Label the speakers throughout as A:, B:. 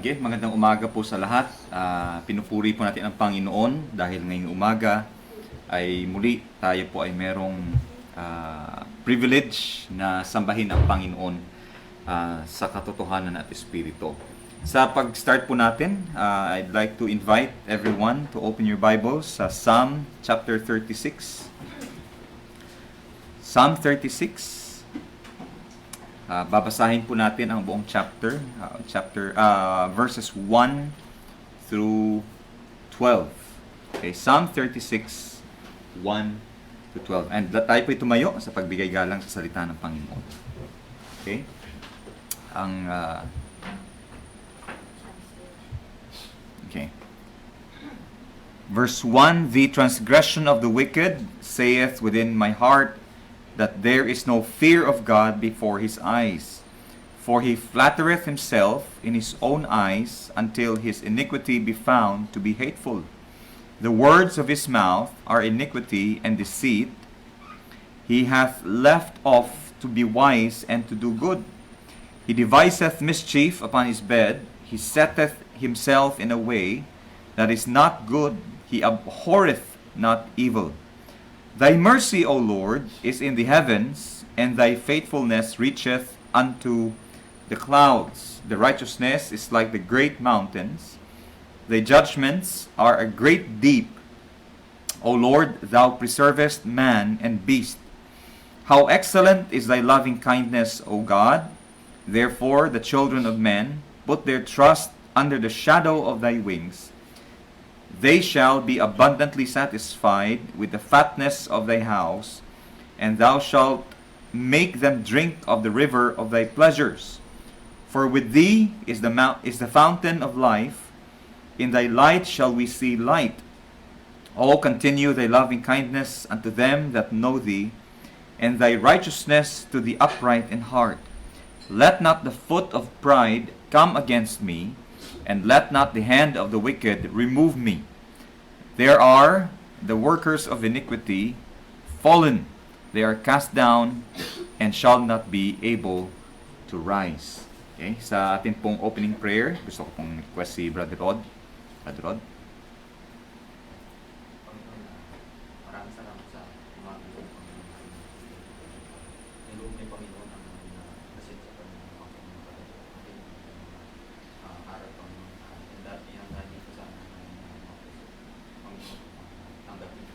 A: Sige, magandang umaga po sa lahat. Pinupuri po natin ang Panginoon dahil ngayong umaga ay muli tayo po ay merong privilege na sambahin ang Panginoon sa katotohanan at Espiritu. Sa pag-start po natin, I'd like to invite everyone to open your Bibles sa Psalm chapter 36. Psalm 36. Babasahin po natin ang buong verses 1 through 12. Okay, Psalm 36, 1 to 12. And tayo po tumayo sa pagbigay galang sa salita ng Panginoon. Okay? Okay. Verse 1, the transgression of the wicked saith within my heart, that there is no fear of God before his eyes. For he flattereth himself in his own eyes, until his iniquity be found to be hateful. The words of his mouth are iniquity and deceit. He hath left off to be wise and to do good. He deviseth mischief upon his bed. He setteth himself in a way that is not good. He abhorreth not evil. Thy mercy, O Lord, is in the heavens, and thy faithfulness reacheth unto the clouds. The righteousness is like the great mountains. Thy judgments are a great deep. O Lord, thou preservest man and beast. How excellent is thy loving kindness, O God! Therefore the children of men put their trust under the shadow of thy wings. They shall be abundantly satisfied with the fatness of thy house, and thou shalt make them drink of the river of thy pleasures. For with thee is the fountain of life. In thy light shall we see light. O continue thy loving kindness unto them that know thee, and thy righteousness to the upright in heart. Let not the foot of pride come against me, and let not the hand of the wicked remove me. There are the workers of iniquity fallen. They are cast down and shall not be able to rise. Okay? Sa atin pong opening prayer, gusto ko pong request si Brother Rod. Brother Rod?
B: Maraming salamat sa umaga ng Panginoon. Niloob ni Panginoon ang kasi sa Panginoon ang araw Panginoon. And that yan dito sa Panginoon. Tanggapin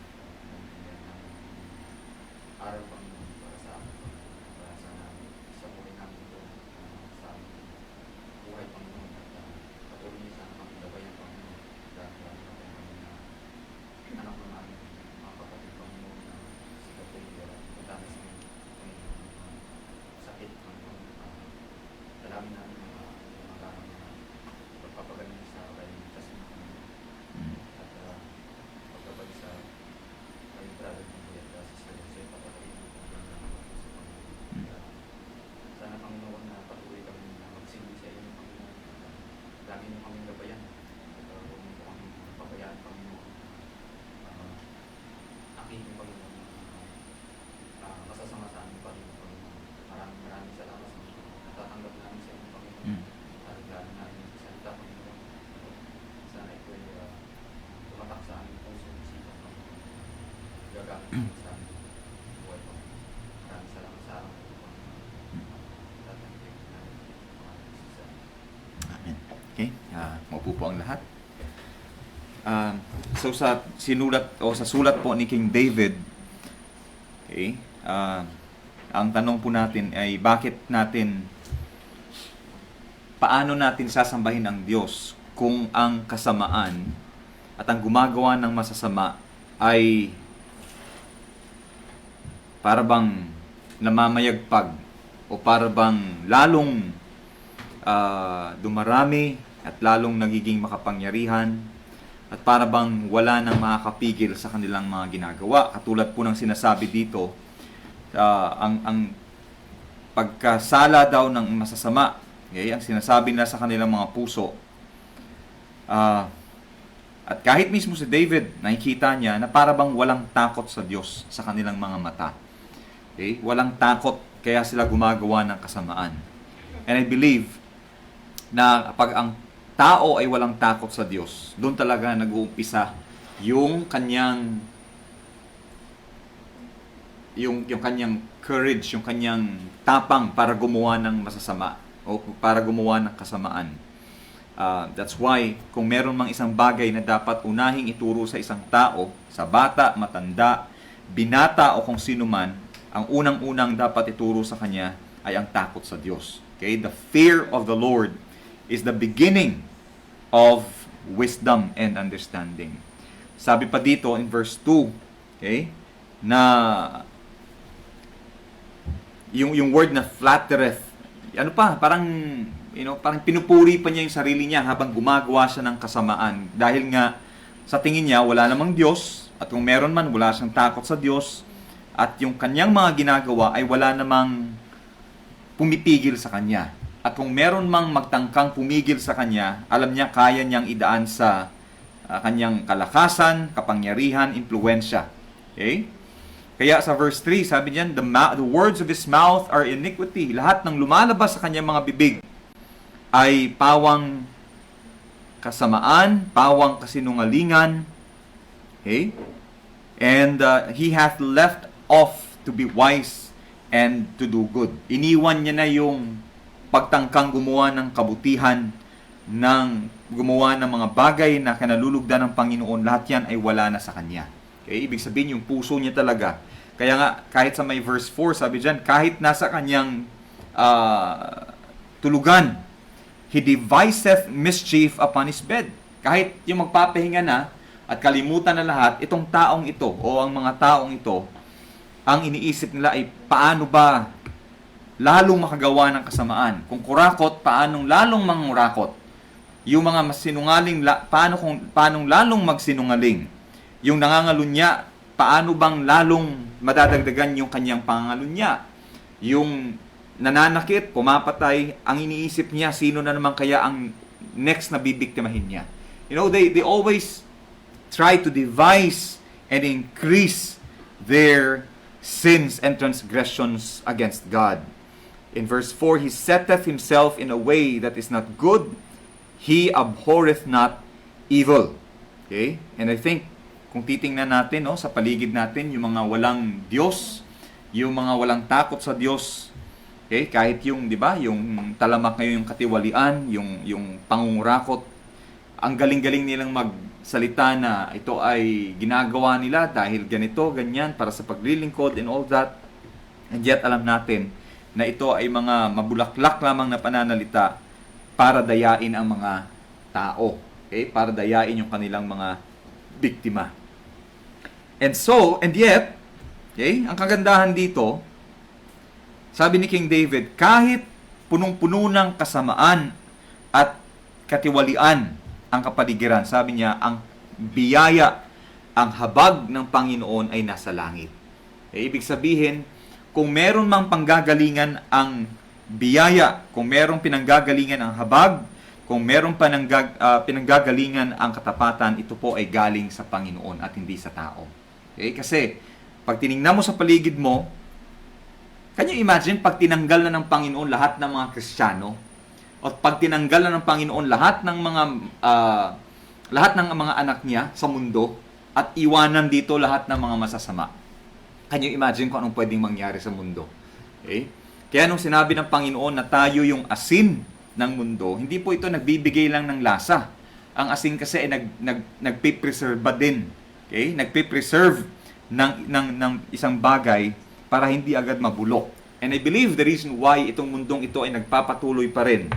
B: araw Panginoon para sa amin. Para sa buhay namin ito. Sa buhay Panginoon. At patuloy niya sana kami gabayan Panginoon. Dahil anak mo namin, mga kapatid Panginoon na si Kapitera, madami sa sakit Panginoon. Dalangin namin mga gamit na pagpapagaling sa kanyang kasi at pagpapagaling sa kanyang brother ng Kuya at sister Jose, papagaling ng Panginoon sa Panginoon. Sana Panginoon na patuloy kami na magsilbi sa inyo Panginoon. Lagi niyo kaming gabayan. Huwag niyo po kaming pabayaan Panginoon. Aking Panginoon, masasama sa amin Panginoon. Maraming salamat sa mga natatanggap namin sa inyo Panginoon. Tariglaan namin sa salita Panginoon. Sana ito ay tumatak sa aming puso at isipan Panginoon. Gagamit namin sa aming buhay Panginoon. Maraming salamat sa araw ito Panginoon. Tatanggapin namin mga isa.
A: Amen. Okay? Maupo po ang lahat. So sa sulat po ni King David, okay, ang tanong po natin ay paano natin sasambahin ang Diyos kung ang kasamaan at ang gumagawa ng masasama ay para bang namamayagpag o para bang lalong dumarami at lalong nagiging makapangyarihan at para bang wala nang makakapigil sa kanilang mga ginagawa. Katulad po ng sinasabi dito, ang pagkasala daw ng masasama, okay, ang sinasabi nila sa kanilang mga puso. At kahit mismo si David, nakikita niya na para bang walang takot sa Diyos sa kanilang mga mata. Okay? Walang takot, kaya sila gumagawa ng kasamaan. And I believe na pag ang tao ay walang takot sa Diyos, doon talaga nag-uumpisa yung kanyang yung kanyang courage, yung kanyang tapang para gumawa ng masasama o para gumawa ng kasamaan. That's why, kung meron mang isang bagay na dapat unahing ituro sa isang tao, sa bata, matanda, binata o kung sino man, ang unang-unang dapat ituro sa kanya ay ang takot sa Diyos. Okay? The fear of the Lord is the beginning of wisdom and understanding. Sabi pa dito in verse 2, okay, na yung word na flattereth, ano pa, parang parang pinupuri pa niya yung sarili niya habang gumagawa siya ng kasamaan. Dahil nga, sa tingin niya, wala namang Diyos, at kung meron man, wala siyang takot sa Diyos, at yung kanyang mga ginagawa ay wala namang pumipigil sa kanya. At kung meron mang magtangkang pumigil sa kanya, alam niya kaya niyang idaan sa kanyang kalakasan, kapangyarihan, impluensya. Okay? Kaya sa verse 3, sabi niyan, the words of his mouth are iniquity. Lahat ng lumalabas sa kanyang mga bibig ay pawang kasamaan, pawang kasinungalingan. Okay? And he hath left off to be wise and to do good. Iniwan niya na yung pagtangkang gumawa ng kabutihan, ng gumawa ng mga bagay na kanalulugdan ng Panginoon. Lahat yan ay wala na sa kanya. Okay? Ibig sabihin, yung puso niya talaga. Kaya nga, kahit sa may verse 4, sabi dyan, kahit nasa kanyang tulugan, he deviseth mischief upon his bed. Kahit yung magpapahinga na at kalimutan na lahat, itong taong ito o ang mga taong ito, ang iniisip nila ay paano ba lalong makagawa ng kasamaan. Kung kurakot, paanong lalong mangurakot. Yung mga masinungaling, paanong lalong magsinungaling. Yung nangangalunya, paano bang lalong madadagdagan yung kanyang pangangalunya. Yung nananakit, pumapatay, ang iniisip niya, sino na naman kaya ang next na bibiktimahin niya. They always try to devise and increase their sins and transgressions against God. In verse 4, he setteth himself in a way that is not good, he abhorreth not evil. Okay? And I think, kung titingnan natin sa paligid natin, yung mga walang Diyos, yung mga walang takot sa Diyos, okay? Kahit yung, di ba, yung talamak ngayon, yung katiwalian, yung pangungurakot, ang galing-galing nilang magsalita na ito ay ginagawa nila dahil ganito, ganyan, para sa paglilingkod and all that. And yet, alam natin na ito ay mga mabulaklak lamang na pananalita para dayain ang mga tao. Okay? Para dayain yung kanilang mga biktima. And yet, okay, ang kagandahan dito, sabi ni King David, kahit punong-puno ng kasamaan at katiwalian ang kapaligiran, sabi niya, ang biyaya, ang habag ng Panginoon ay nasa langit. Okay, ibig sabihin, kung meron mang panggagalingan ang biyaya, kung merong pinanggagalingan ang habag, kung meron pinanggagalingan ang katapatan, ito po ay galing sa Panginoon at hindi sa tao. Okay? Kasi, pag tinignan mo sa paligid mo, can you imagine pag tinanggal na ng Panginoon lahat ng mga Kristiyano? O pag tinanggal na ng Panginoon lahat ng mga anak niya sa mundo at iwanan dito lahat ng mga masasama? Can you imagine kung anong pwedeng mangyari sa mundo? Okay? Kaya nung sinabi ng Panginoon na tayo yung asin ng mundo, hindi po ito nagbibigay lang ng lasa. Ang asin kasi ay nagpipreserve din. Okay? Nagpipreserve ng isang bagay para hindi agad mabulok. And I believe the reason why itong mundong ito ay nagpapatuloy pa rin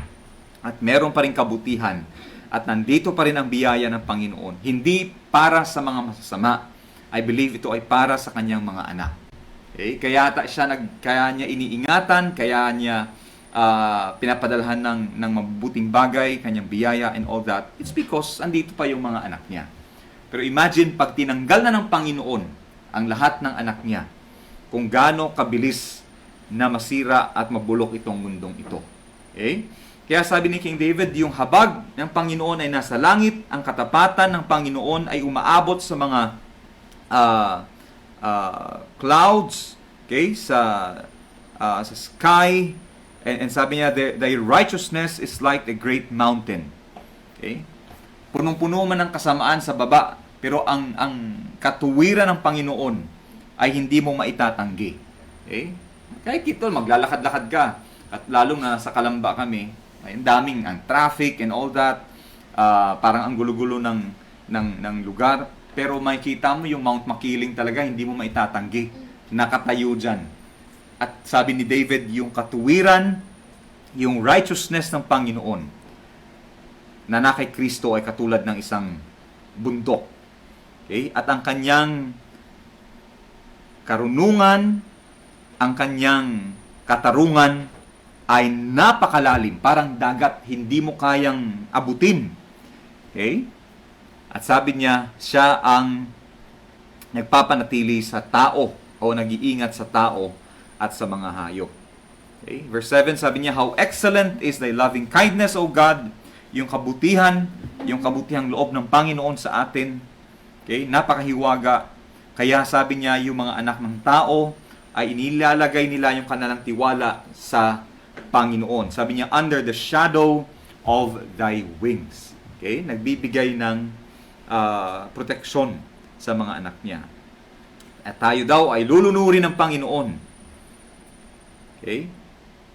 A: at meron pa rin kabutihan at nandito pa rin ang biyaya ng Panginoon, hindi para sa mga masasama. I believe ito ay para sa kanyang mga anak. Okay? Kaya niya iniingatan, kaya niya pinapadalhan ng mabubuting bagay, kanyang biyaya and all that. It's because andito pa yung mga anak niya. Pero imagine, pag tinanggal na ng Panginoon ang lahat ng anak niya, kung gaano kabilis na masira at mabulok itong mundong ito. Okay? Kaya sabi ni King David, yung habag ng Panginoon ay nasa langit, ang katapatan ng Panginoon ay umaabot sa mga clouds, okay, sa sky, and sabi niya, thy righteousness is like a great mountain. Okay? Punong-puno man ng kasamaan sa baba, pero ang katuwiran ng Panginoon ay hindi mo maitatanggi. Okay? Kahit ito, maglalakad-lakad ka, at lalong na sa Kalamba kami, ay ang daming ang traffic and all that, parang ang gulo-gulo ng lugar, pero makikita mo yung Mount Makiling talaga, hindi mo maitatanggi. Nakatayo dyan. At sabi ni David, yung katuwiran, yung righteousness ng Panginoon, na na kay Kristo ay katulad ng isang bundok. Okay? At ang kanyang karunungan, ang kanyang katarungan ay napakalalim, parang dagat, hindi mo kayang abutin. Okay? At sabi niya, siya ang nagpapanatili sa tao o nag-iingat sa tao at sa mga hayop. Okay? Verse 7, sabi niya, how excellent is thy loving kindness, O God, yung kabutihang loob ng Panginoon sa atin. Okay? Napakahiwaga. Kaya sabi niya, yung mga anak ng tao ay inilalagay nila yung kanilang tiwala sa Panginoon. Sabi niya, under the shadow of thy wings. Okay? Nagbibigay ng proteksyon sa mga anak niya. At tayo daw ay lulunurin ng Panginoon. Okay?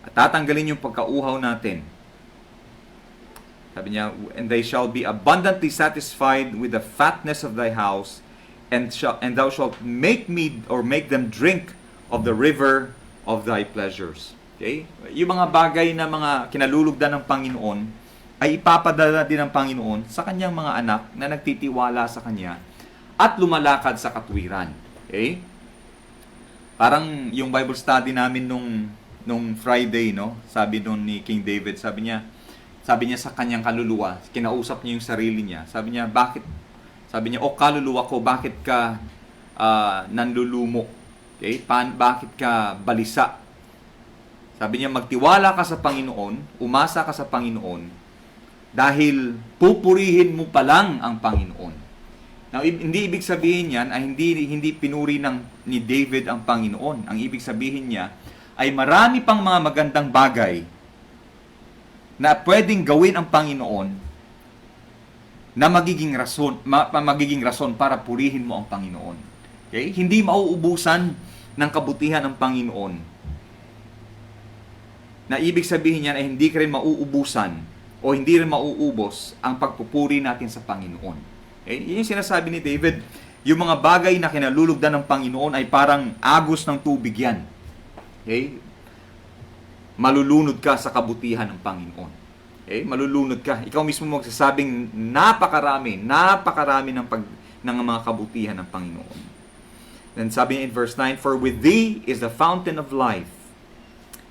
A: At tatanggalin yung pagkauhaw natin. Sabi niya, and they shall be abundantly satisfied with the fatness of thy house, and thou shalt make them drink of the river of thy pleasures. Okay? Yung mga bagay na mga kinalulugdan ng Panginoon ay ipapadala din ng Panginoon sa kanyang mga anak na nagtitiwala sa kanya at lumalakad sa katwiran. Okay? Parang yung Bible study namin nung Friday, no? Sabi doon ni King David, sabi niya sa kanyang kaluluwa, kinausap niya yung sarili niya. Sabi niya, o kaluluwa ko, bakit ka nanlulumo? Okay? Bakit ka balisa? Sabi niya, magtiwala ka sa Panginoon, umasa ka sa Panginoon, dahil pupurihin mo pa lang ang Panginoon. Now, hindi ibig sabihin yan ay hindi pinuri ni David ang Panginoon. Ang ibig sabihin niya ay marami pang mga magandang bagay na pwedeng gawin ang Panginoon na magiging rason para purihin mo ang Panginoon. Okay? Hindi mauubusan ng kabutihan ng Panginoon. Na ibig sabihin niyan ay hindi ka rin mauubusan o hindi rin mauubos ang pagpupuri natin sa Panginoon. Okay? Yun yung sinasabi ni David, yung mga bagay na kinalulugdan ng Panginoon ay parang agos ng tubig yan. Okay? Malulunod ka sa kabutihan ng Panginoon. Okay? Malulunod ka. Ikaw mismo magsasabing napakarami ng mga kabutihan ng Panginoon. Then sabi niya in verse 9, for with thee is the fountain of life,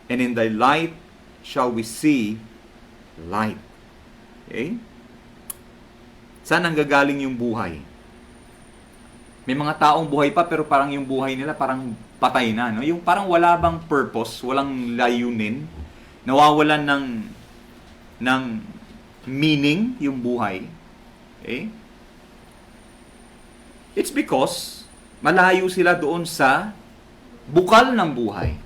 A: and in thy light shall we see light. Okay? Saan nanggagaling yung buhay? May mga taong buhay pa pero parang yung buhay nila parang patay na, no? Yung parang wala bang purpose, walang layunin, nawawalan ng meaning yung buhay. Okay? It's because malayo sila doon sa bukal ng buhay.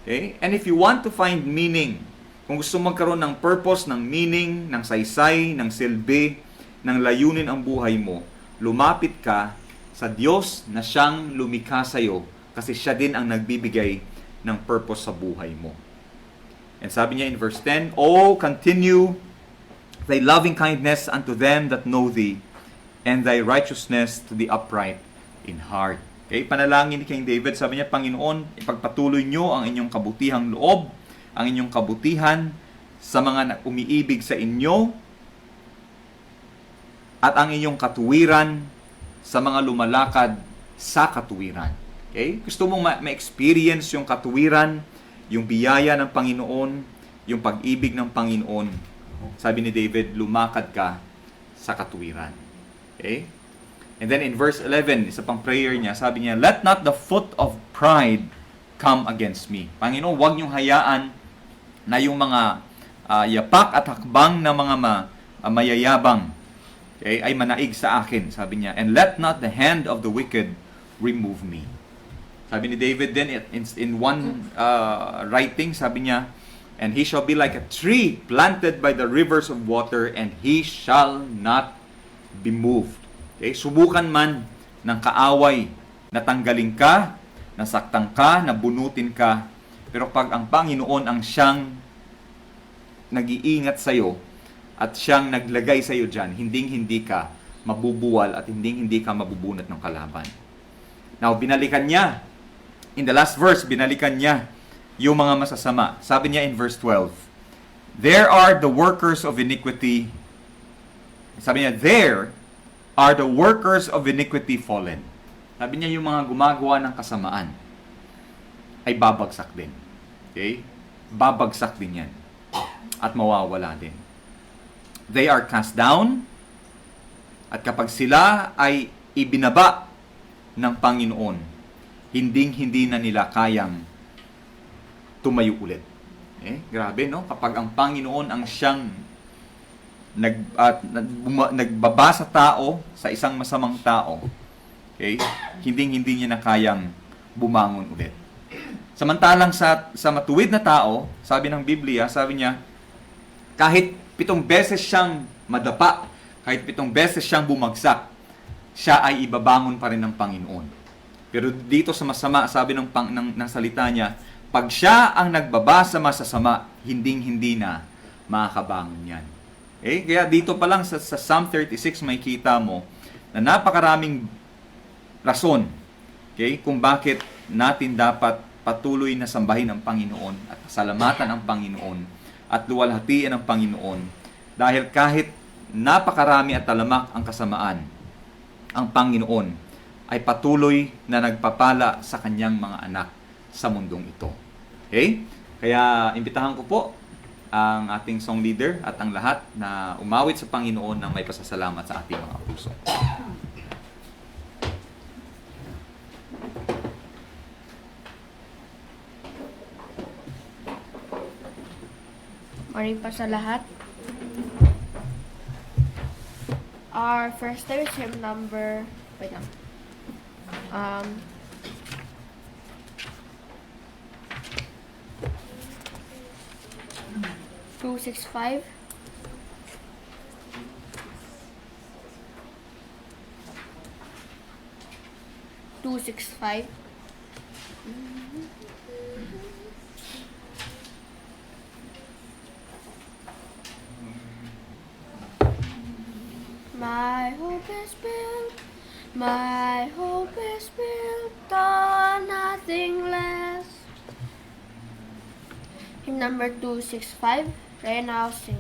A: Okay? And if you want to find meaning, kung gusto magkaroon ng purpose, ng meaning, ng saysay, ng silbi, ng layunin ang buhay mo, lumapit ka sa Diyos na siyang lumikha sa iyo kasi siya din ang nagbibigay ng purpose sa buhay mo. And sabi niya in verse 10, oh, continue thy loving kindness unto them that know thee, and thy righteousness to the upright in heart. Okay, panalangin ni King David, sabi niya, Panginoon, ipagpatuloy niyo ang inyong kabutihang loob, ang inyong kabutihan sa mga umiibig sa inyo at ang inyong katuwiran sa mga lumalakad sa katuwiran. Okay? Gusto mong ma-experience yung katuwiran, yung biyaya ng Panginoon, yung pag-ibig ng Panginoon. Sabi ni David, lumakad ka sa katuwiran. Okay? And then in verse 11, isa pang prayer niya, sabi niya, let not the foot of pride come against me. Panginoon, huwag niyong hayaan na yung mga yapak at hakbang na mga mayayabang, okay, ay manaig sa akin, sabi niya. And let not the hand of the wicked remove me. Sabi ni David din in one writing, sabi niya, And he shall be like a tree planted by the rivers of water, and he shall not be moved. Okay? Subukan man ng kaaway na tanggalin ka, nasaktan ka, nabunutin ka, pero pag ang Panginoon ang siyang nag-iingat sa'yo at siyang naglagay sa'yo dyan, hindi ka mabubuwal at hindi ka mabubunot ng kalaban. Now, binalikan niya. In the last verse, binalikan niya yung mga masasama. Sabi niya in verse 12, there are the workers of iniquity. Sabi niya, there are the workers of iniquity fallen. Sabi niya, yung mga gumagawa ng kasamaan ay babagsak din. Okay? Babagsak din yan. At mawawala din. They are cast down. At kapag sila ay ibinaba ng Panginoon, hindi na nila kayang tumayo ulit. Grabe, no? Kapag ang Panginoon ang siyang nagbaba sa tao, sa isang masamang tao, okay? Hindi niya na kayang bumangon ulit. Samantalang sa matuwid na tao, sabi ng Biblia, sabi niya, kahit 7 beses siyang madapa, kahit 7 beses siyang bumagsak, siya ay ibabangon pa rin ng Panginoon. Pero dito sa masama, sabi ng salita niya, pag siya ang nagbaba sa masasama, hindi na makakabangon yan. Okay? Kaya dito pa lang sa Psalm 36, may kita mo na napakaraming rason, okay, kung bakit natin dapat patuloy na sambahin ang Panginoon at pasalamatan ang Panginoon at luwalhatiin ang Panginoon. Dahil kahit napakarami at talamak ang kasamaan, ang Panginoon ay patuloy na nagpapala sa kanyang mga anak sa mundong ito. Okay? Kaya imbitahan ko po ang ating song leader at ang lahat na umawit sa Panginoon ng may pasasalamat sa ating mga puso.
C: Morning pa sa lahat. Our first time is hymn number, wait lang. 265. My hope is built on nothing less. Hymn number 265. Right now, sing.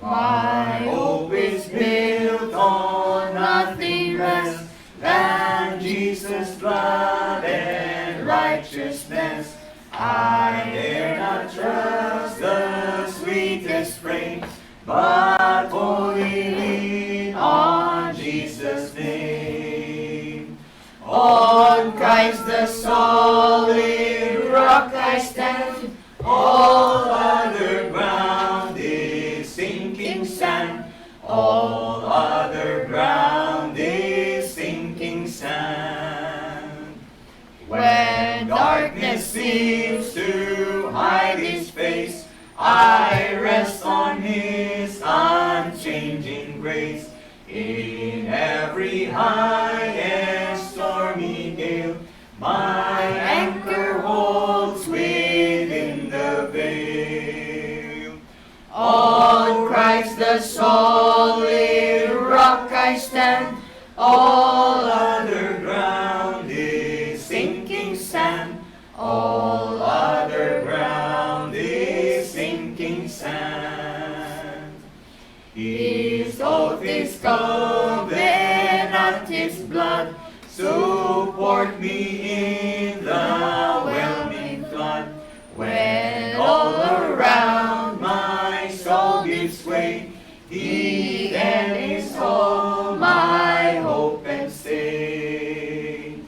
A: My hope is built on nothing less than Jesus' blood and righteousness. I dare not trust the sweetest frame, but wholly lean on Jesus' name. On Christ the solid rock I stand, all other ground is sinking sand. All other ground is sinking sand. When darkness seems to hide His face, I rest on His unchanging grace. In every high and stormy gale, my anchor holds within the veil. On Christ the solid rock I stand, all other ground is sinking sand. All other ground is sinking sand. His oath is covenant, His blood support me in the whelming flood. When all around my soul gives way, He then is all my hope and stay.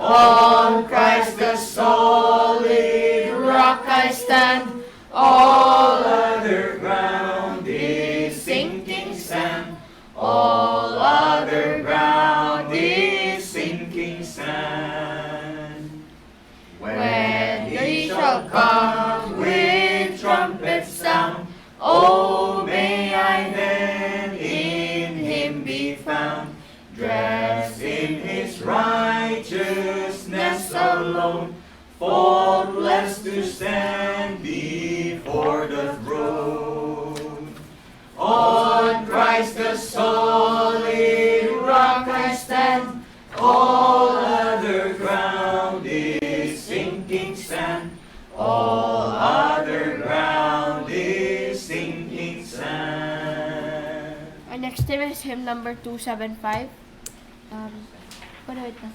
A: On Christ the solid rock I stand, all other ground is sinking sand. All other ground is sinking sand. When He shall come with trumpet him be found, dressed in his righteousness alone, faultless to stand before the throne. On Christ the solid rock I stand, all other ground is sinking sand. All other ground is sinking sand.
C: Our next hymn is hymn number 275. Wait na.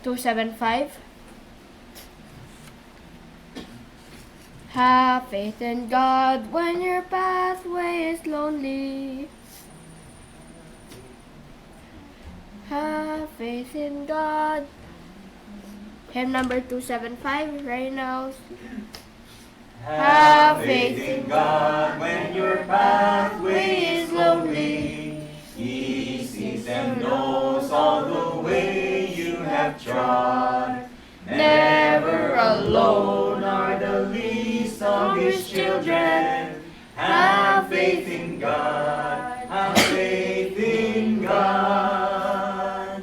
C: 275. Have faith in God when your pathway is lonely. Have faith in God. Hymn number 275 right now.
A: Have faith in God when your pathway is lonely. He sees and knows all the way you have trod. Never alone are the least of his children. Have faith in God. Have faith in God.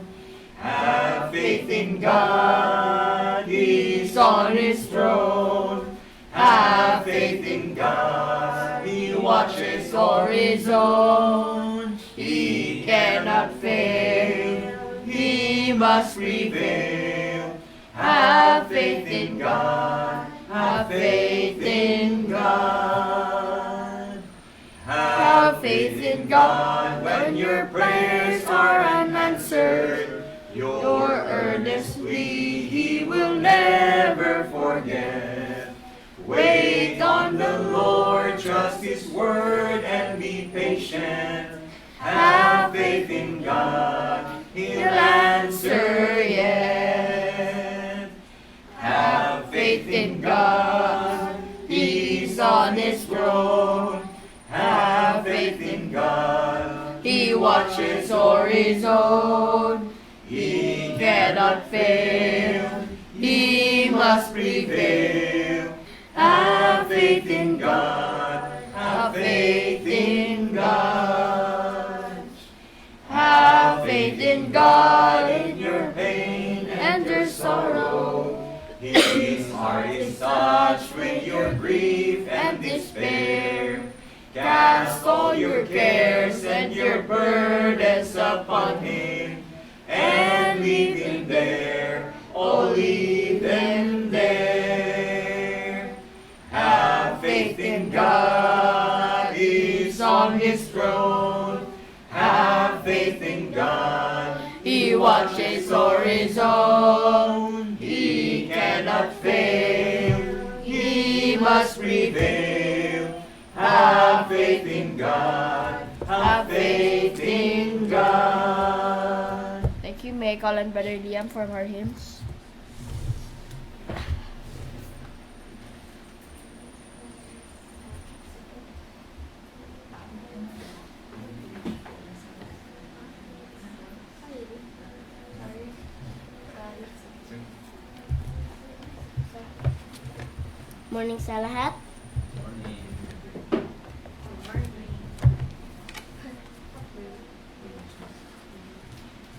A: Have faith in God. He's on his throne. Have faith in God. He watches o'er his own. He cannot fail. He must prevail. Have faith in God. Have faith in God. Have faith in God when your prayers are unanswered. Your earnest plea He will never forget. Wait on the Lord, trust His word, and be patient. Have faith in God, He'll answer yet. Have faith in God, He's on His throne. Have faith in God, He watches o'er His own. He cannot fail, He must prevail. Have faith in God, have faith in God. Have faith in God in your pain and your sorrow. His heart is touched with your grief and despair. Cast all your cares and your burdens upon Him, and leave Him there, oh leave them there. Have faith in God, He's on His throne. Have faith in God, He watches o'er His own. He cannot fail, He must prevail. Have faith in God, have faith in God.
C: Thank you. May I call on Brother Liam for more hymns? Morning sa lahat.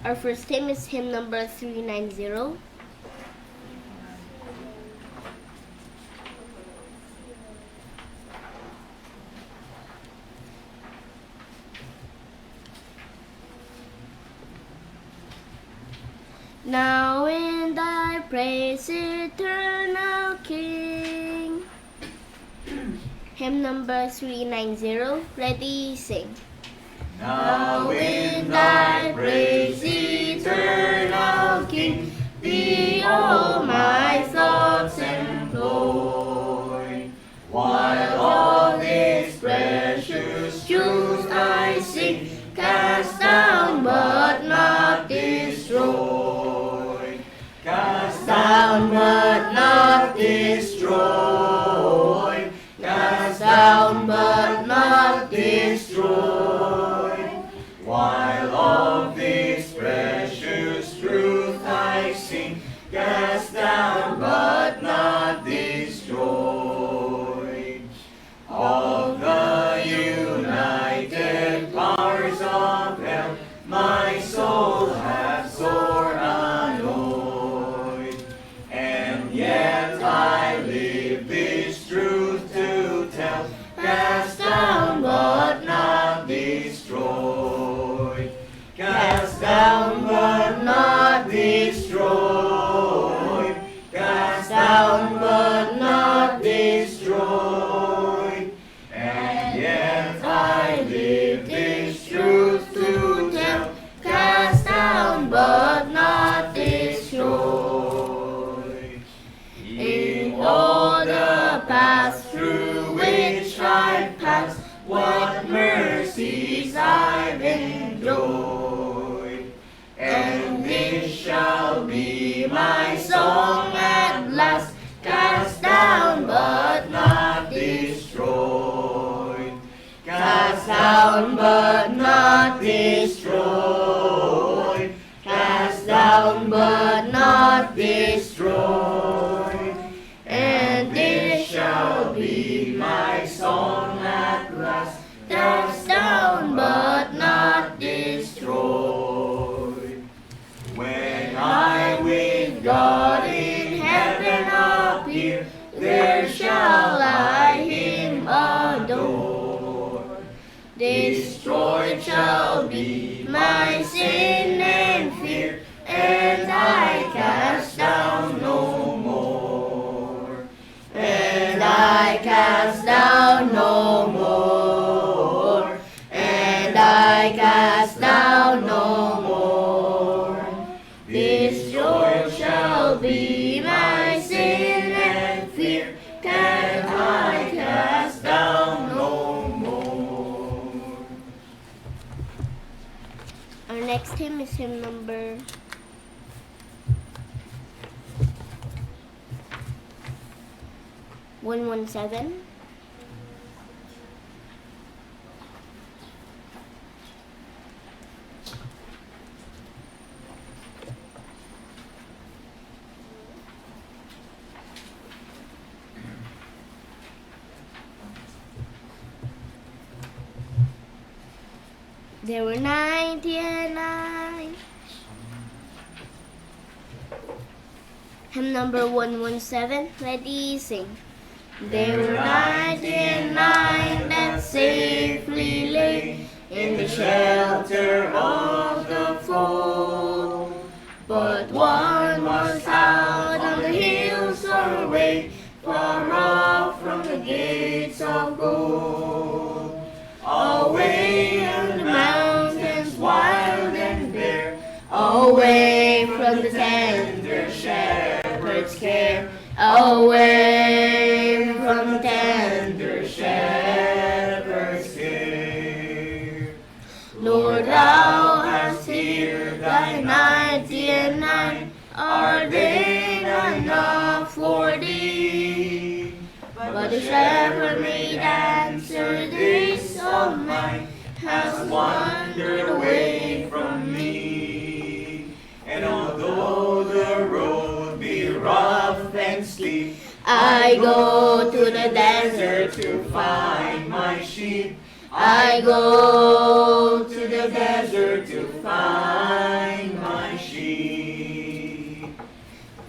C: Our first hymn is hymn number 390. Now in thy praise, eternal King. Hymn number 390. Ready, sing.
A: Now in thy praise, eternal King, thee all my thoughts employ. While all these precious truths I sing, cast down but not destroy. Cast down but not destroy.
C: path through which I've passed, what mercies I've enjoyed. And this shall be my song at last, cast down but not destroyed. Cast down but not destroyed. Cast down but not destroyed. And this shall be my song at last, cast down but not destroyed. When I with God in heaven appear, there shall I Him adore. Destroyed shall be my sin and fear, and I cast down no more. And I cast down no more. And I cast down no more. Destroyed shall be my sin and fear, and I cast down no more. Our next hymn is hymn number 117. There were 99. Hymn number 117. Ready, sing. There were 99 that safely lay in the shelter of the fold, but one was out on the hills far away, far off from the gates of gold. Away in the mountains wild and bare, away from the tender shepherd's care, away from the tender shepherd's care. Lord, thou hast here thy 99, are they not enough for thee? But the shepherd made answer, this of mine has wandered away from me. And although the road be rough and steep, I go to the desert to find my sheep. I go to the desert to find my sheep.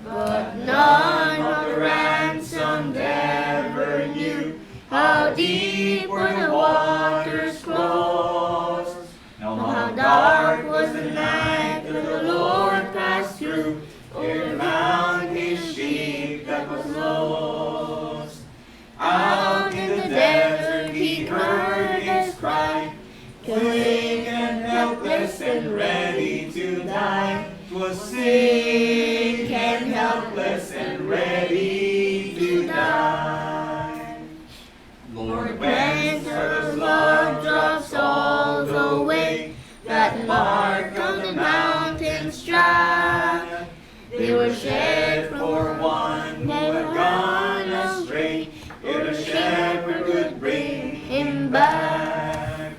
C: But none of the ransomed ever knew how deep were the waters close. Now how dark was the night that the Lord passed through, ere found His sheep that was lost. Out in the desert He heard His cry, weak and helpless and ready to die. 'Twas sick and helpless and ready to die. Lord, whence are those blood drops all the way that mark on the mountain's track? They were shed for one who had gone astray, ere the shepherd could bring him back.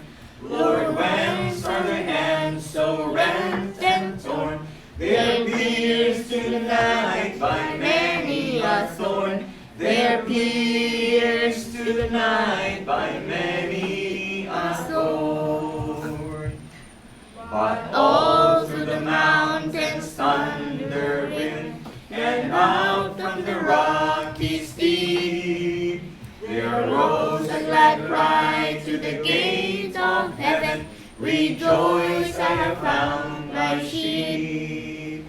C: Lord, whence are the hands so rent and torn? They're pierced in the night by many a thorn. They're pierced to the night by many a thorn. But all through the mountains thunder in, and out from the rocky steep, there arose a glad cry to the gate of heaven, rejoice, I have found my sheep.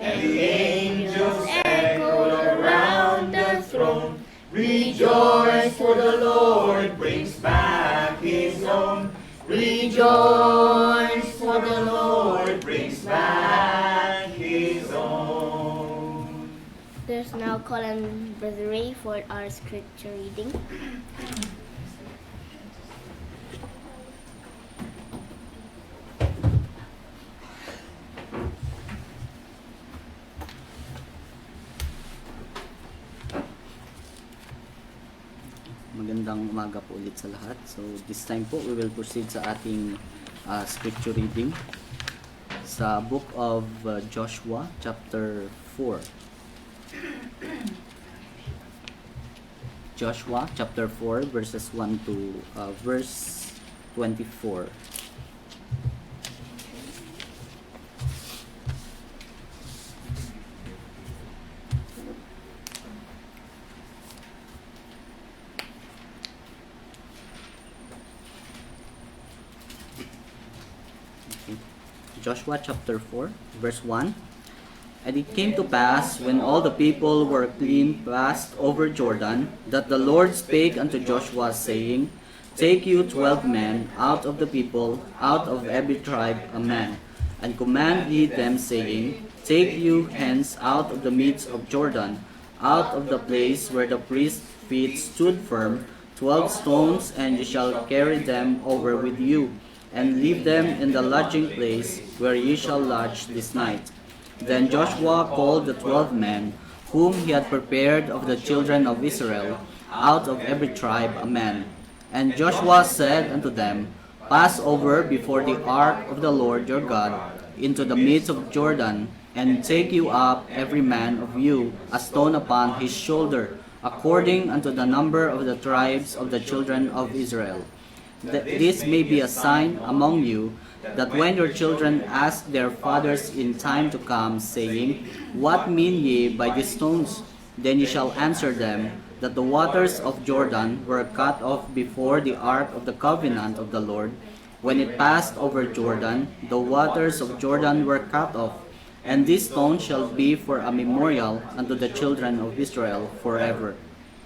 C: And the angels echoed around the throne, rejoice, for the Lord brings back His own. Rejoice, for the Lord brings back His own. There's now Uncle and Brother Ray for our scripture reading.
D: Magandang umaga po ulit sa lahat. So this time po we will proceed sa ating scripture reading sa book of Joshua chapter 4. Joshua chapter 4 verses 1 to verse 24. Joshua chapter 4, verse 1. And it came to pass, when all the people were clean passed over Jordan, that the Lord spake unto Joshua, saying, Take you 12 men out of the people, out of every tribe a man, and command ye them, saying, Take you hence out of the midst of Jordan, out of the place where the priest's feet stood firm, 12 stones, and ye shall carry them over with you, and leave them in the lodging place where ye shall lodge this night. Then Joshua called the 12 men, whom he had prepared of the children of Israel, out of every tribe a man. And Joshua said unto them, Pass over before the ark of the Lord your God into the midst of Jordan, and take you up every man of you a stone upon his shoulder, according unto the number of the tribes of the children of Israel. That this may be a sign among you, that when your children ask their fathers in time to come, saying, What mean ye by these stones? Then ye shall answer them, that the waters of Jordan were cut off before the ark of the covenant of the Lord. When it passed over Jordan, the waters of Jordan were cut off, and this stone shall be for a memorial unto the children of Israel forever.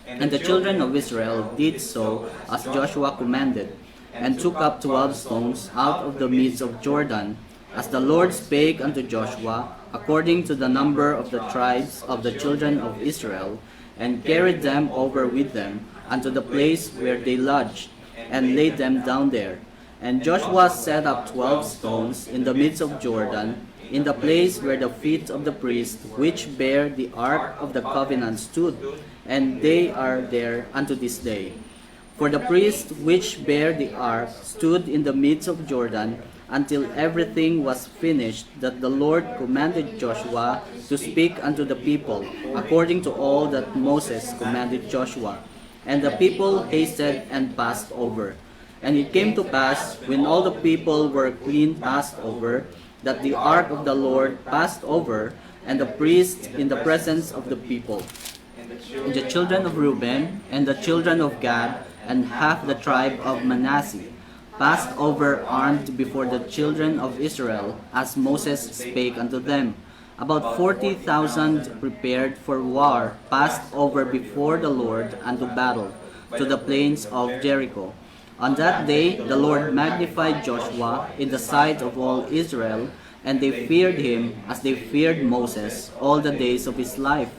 D: And the children of Israel did so as Joshua commanded, and took up 12 stones out of the midst of Jordan, as the Lord spake unto Joshua, according to the number of the tribes of the children of Israel, and carried them over with them unto the place where they lodged, and laid them down there. And Joshua set up 12 stones in the midst of Jordan, in the place where the feet of the priests which bear the ark of the covenant stood, and they are there unto this day. For the priests which bear the ark stood in the midst of Jordan until everything was finished, that the Lord commanded Joshua to speak unto the people, according to all that Moses commanded Joshua. And the people hasted and passed over. And it came to pass, when all the people were clean passed over, that the ark of the Lord passed over, and the priests in the presence of the people. And the children of Reuben, and the children of Gad, and half the tribe of Manasseh, passed over armed before the children of Israel, as Moses spake unto them. About 40,000 prepared for war passed over before the Lord unto battle, to the plains of Jericho. On that day the Lord magnified Joshua in the sight of all Israel, and they feared him as they feared Moses all the days of his life.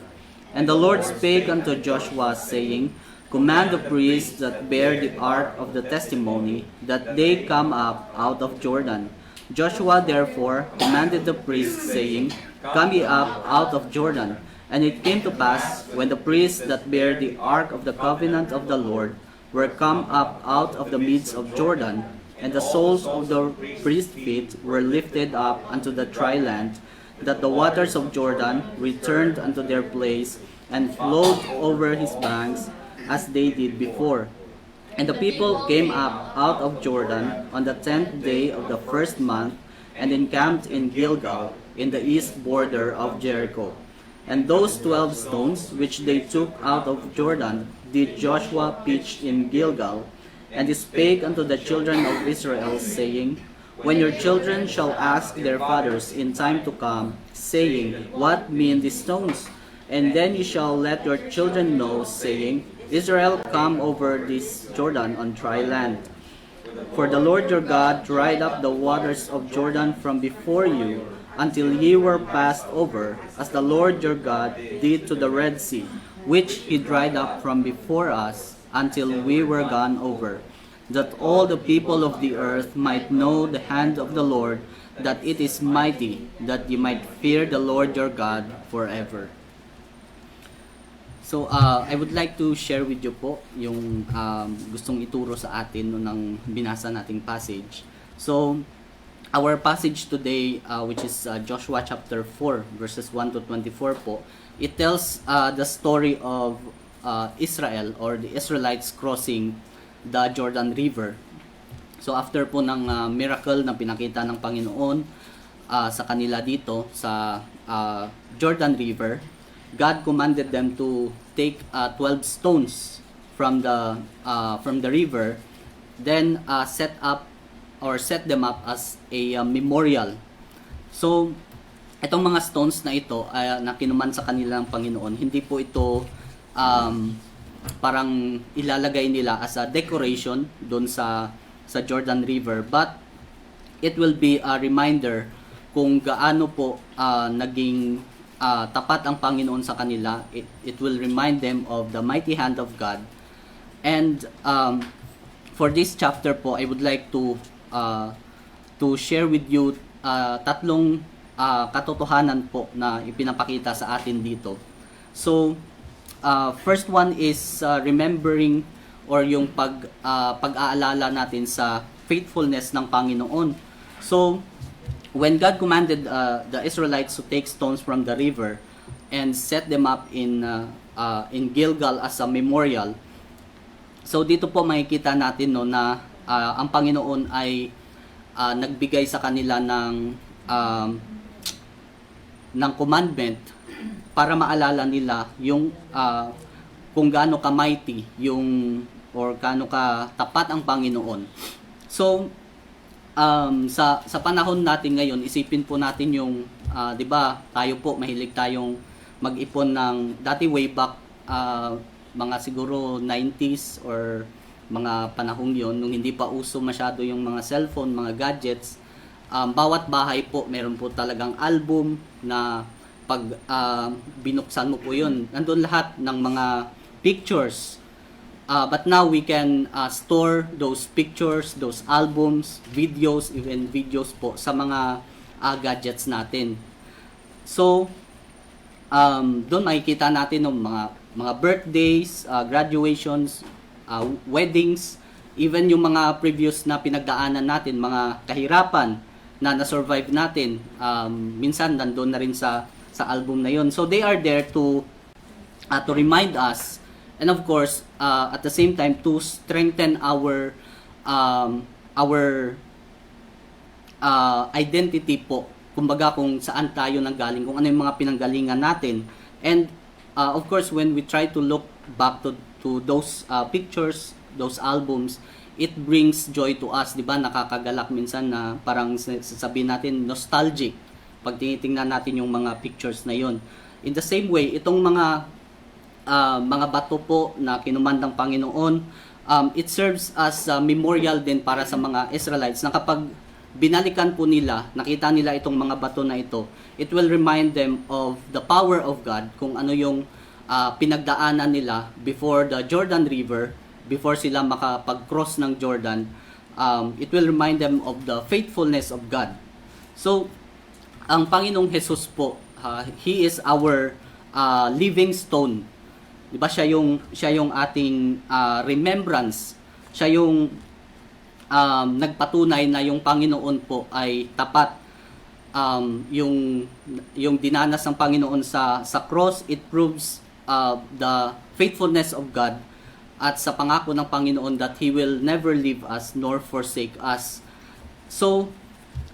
D: And the Lord spake unto Joshua, saying, Command the priests that bear the ark of the testimony, that they come up out of Jordan. Joshua therefore commanded the priests, saying, Come ye up out of Jordan. And it came to pass, when the priests that bear the ark of the covenant of the Lord were come up out of the midst of Jordan, and the soles of the priest's feet were lifted up unto the dry land, that the waters of Jordan returned unto their place, and flowed over his banks, as they did before. And the people came up out of Jordan on the 10th day of the first month, and encamped in Gilgal, in the east border of Jericho. And those 12 stones which they took out of Jordan did Joshua pitch in Gilgal. And he spake unto the children of Israel, saying, When your children shall ask their fathers in time to come, saying, What mean these stones? And then ye shall let your children know, saying, Israel come over this Jordan on dry land. For the Lord your God dried up the waters of Jordan from before you, until ye were passed over, as the Lord your God did to the Red Sea, which he dried up from before us, until we were gone over, that all the people of the earth might know the hand of the Lord, that it is mighty, that ye might fear the Lord your God forever. So, I would like to share with you po yung gustong ituro sa atin no, ng binasa nating passage. So, our passage today, which is Joshua chapter 4, verses 1 to 24 po, it tells the story of Israel or the Israelites crossing the Jordan River. So, after po ng miracle na pinakita ng Panginoon sa kanila dito sa Jordan River, God commanded them to take 12 stones from the river, then set them up as a memorial. So, itong mga stones na ito na kinuman sa kanila ng Panginoon, hindi po ito parang ilalagay nila as a decoration doon sa Jordan River, but it will be a reminder kung gaano po naging tapat ang Panginoon sa kanila. It will remind them of the mighty hand of God. And for this chapter po, I would like to share with you tatlong katotohanan po na ipinapakita sa atin dito. So, first one is remembering or yung pag-aalala natin sa faithfulness ng Panginoon. So, when God commanded the Israelites to take stones from the river and set them up in Gilgal as a memorial, so dito po makikita natin no na ang Panginoon ay nagbigay sa kanila ng commandment para maalala nila yung kung gaano ka-mighty yung or gaano ka tapat ang Panginoon. So sa panahon natin ngayon, isipin po natin yung 'di ba, tayo po mahilig tayong mag-ipon ng dati way back mga siguro 90s or mga panahong yon nung hindi pa uso masyado yung mga cellphone, mga gadgets. Bawat bahay po meron po talagang album na pag binuksan mo po yun, nandun lahat ng mga pictures. But now we can store those pictures, those albums, videos, even videos po sa mga gadgets natin. So, doon makikita natin ng mga birthdays, graduations, weddings, even yung mga previous na pinagdaanan natin, mga kahirapan na na-survive natin, minsan nandun na rin sa album na yun. So, they are there to remind us. And of course, at the same time, to strengthen our identity po. Kumbaga kung saan tayo nanggaling, kung ano yung mga pinanggalingan natin. And of course, when we try to look back to those pictures, those albums, it brings joy to us, di ba? Nakakagalak minsan na parang sasabihin natin nostalgic pag tinitingnan natin yung mga pictures na yon. In the same way, itong mga bato po na kinuman ng Panginoon, it serves as a memorial din para sa mga Israelites na kapag binalikan po nila, nakita nila itong mga bato na ito, it will remind them of the power of God, kung ano yung pinagdaanan nila before the Jordan River, before sila makapag-cross ng Jordan. It will remind them of the faithfulness of God. So, ang Panginoong Jesus po, He is our living stone. Diba siya yung ating remembrance. Siya yung nagpatunay na yung Panginoon po ay tapat. Yung dinanas ng Panginoon sa cross, it proves the faithfulness of God at sa pangako ng Panginoon that He will never leave us nor forsake us. So,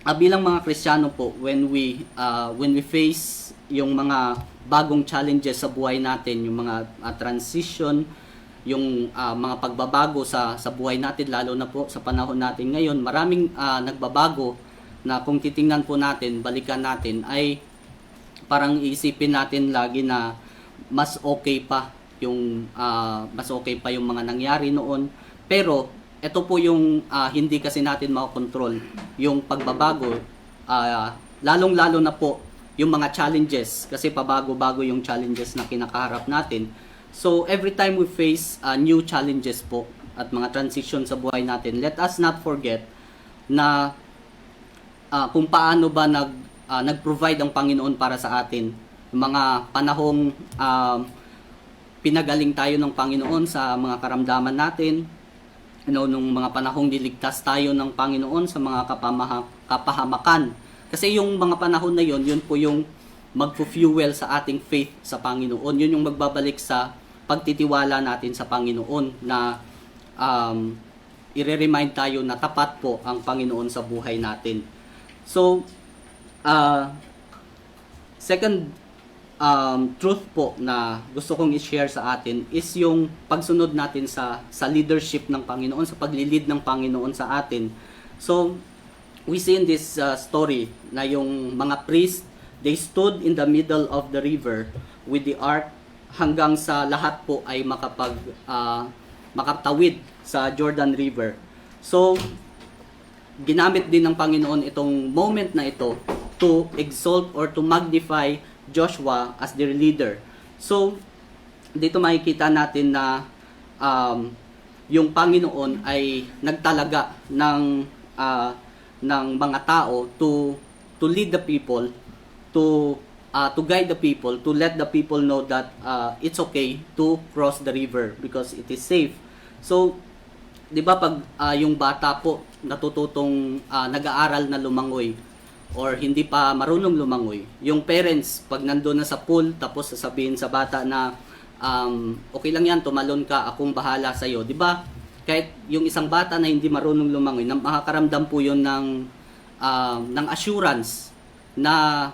D: bilang mga Kristiyano po, when we face yung mga bagong challenges sa buhay natin, yung mga transition, yung mga pagbabago sa buhay natin, lalo na po sa panahon natin ngayon, maraming nagbabago na kung titingnan po natin, balikan natin, ay parang iisipin natin lagi na mas okay pa yung mga nangyari noon. Pero ito po yung hindi kasi natin makokontrol yung pagbabago lalong-lalo na po yung mga challenges, kasi pabago-bago yung challenges na kinakaharap natin. So every time we face new challenges po at mga transition sa buhay natin, let us not forget na kung paano ba nag-provide ang Panginoon para sa atin. Mga panahong pinagaling tayo ng Panginoon sa mga karamdaman natin, nung mga panahong niligtas tayo ng Panginoon sa mga kapahamakan. Kasi yung mga panahon na yun po yung magfu-fuel sa ating faith sa Panginoon. Yun yung magbabalik sa pagtitiwala natin sa Panginoon na i-remind tayo na tapat po ang Panginoon sa buhay natin. So, second truth po na gusto kong i-share sa atin is yung pagsunod natin sa leadership ng Panginoon, sa paglilid ng Panginoon sa atin. So, we see in this story na yung mga priest, they stood in the middle of the river with the ark hanggang sa lahat po ay makatawid sa Jordan River. So, ginamit din ng Panginoon itong moment na ito to exalt or to magnify Joshua as their leader. So, dito makikita natin na yung Panginoon ay nagtalaga ng mga tao to lead the people, to guide the people, to let the people know that it's okay to cross the river because it is safe. So, 'di ba pag yung bata po natututong nag-aaral na lumangoy or hindi pa marunong lumangoy, yung parents pag nandoon na sa pool tapos sasabihin sa bata na okay lang yan, tumalon ka, akong bahala sa iyo, 'di ba? Kahit yung isang bata na hindi marunong lumangoy, makakaramdam po yun ng assurance na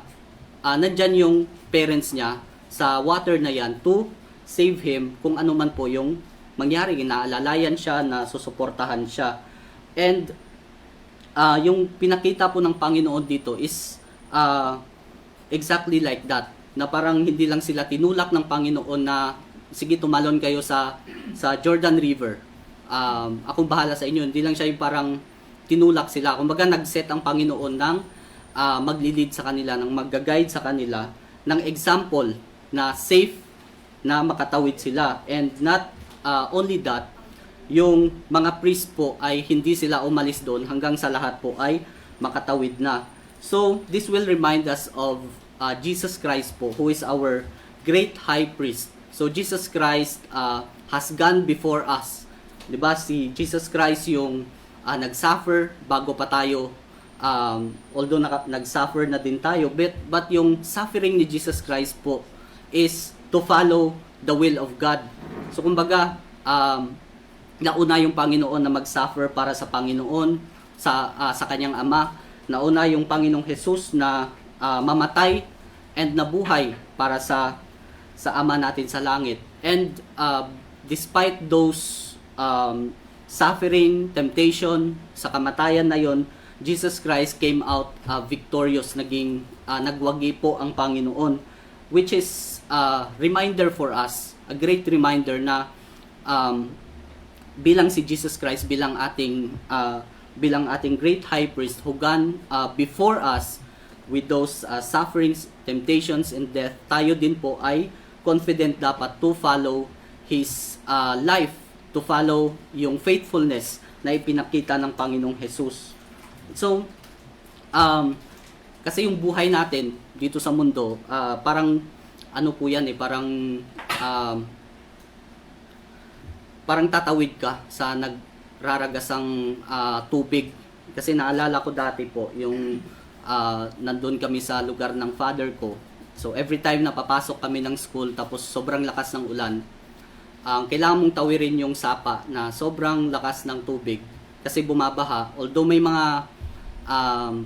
D: nandyan yung parents niya sa water na yan to save him kung ano man po yung mangyari, inaalalayan siya, na susuportahan siya. And yung pinakita po ng Panginoon dito is exactly like that, na parang hindi lang sila tinulak ng Panginoon na sige tumalon kayo sa Jordan River, akong bahala sa inyo. Hindi lang siya yung parang tinulak sila. Kumbaga nag-set ang Panginoon ng maglilid sa kanila, ng mag-guide sa kanila, ng example na safe na makatawid sila. And not only that, yung mga priest po ay hindi sila umalis doon hanggang sa lahat po ay makatawid na. So, this will remind us of Jesus Christ po, who is our great high priest. So, Jesus Christ has gone before us. Diba? Si Jesus Christ yung nag-suffer bago pa tayo, although nag-suffer na din tayo, but yung suffering ni Jesus Christ po is to follow the will of God. So, kumbaga, nauna yung Panginoon na mag-suffer para sa Panginoon, sa kanyang Ama. Nauna yung Panginoong Jesus na mamatay and nabuhay para sa Ama natin sa langit. And despite those suffering, temptation, sa kamatayan na yon, Jesus Christ came out victorious, nagwagi po ang Panginoon, which is reminder for us, a great reminder na bilang si Jesus Christ, bilang ating great high priest who gone before us with those sufferings, temptations, and death, tayo din po ay confident dapat to follow His life, to follow yung faithfulness na ipinakita ng Panginoong Jesus. So, kasi yung buhay natin dito sa mundo, parang ano po yan parang tatawid ka sa nagraragasang tubig. Kasi naalala ko dati po, yung nandun kami sa lugar ng father ko. So every time na papasok kami ng school tapos sobrang lakas ng ulan, kailangan mong tawirin yung sapa na sobrang lakas ng tubig kasi bumabaha. Although may mga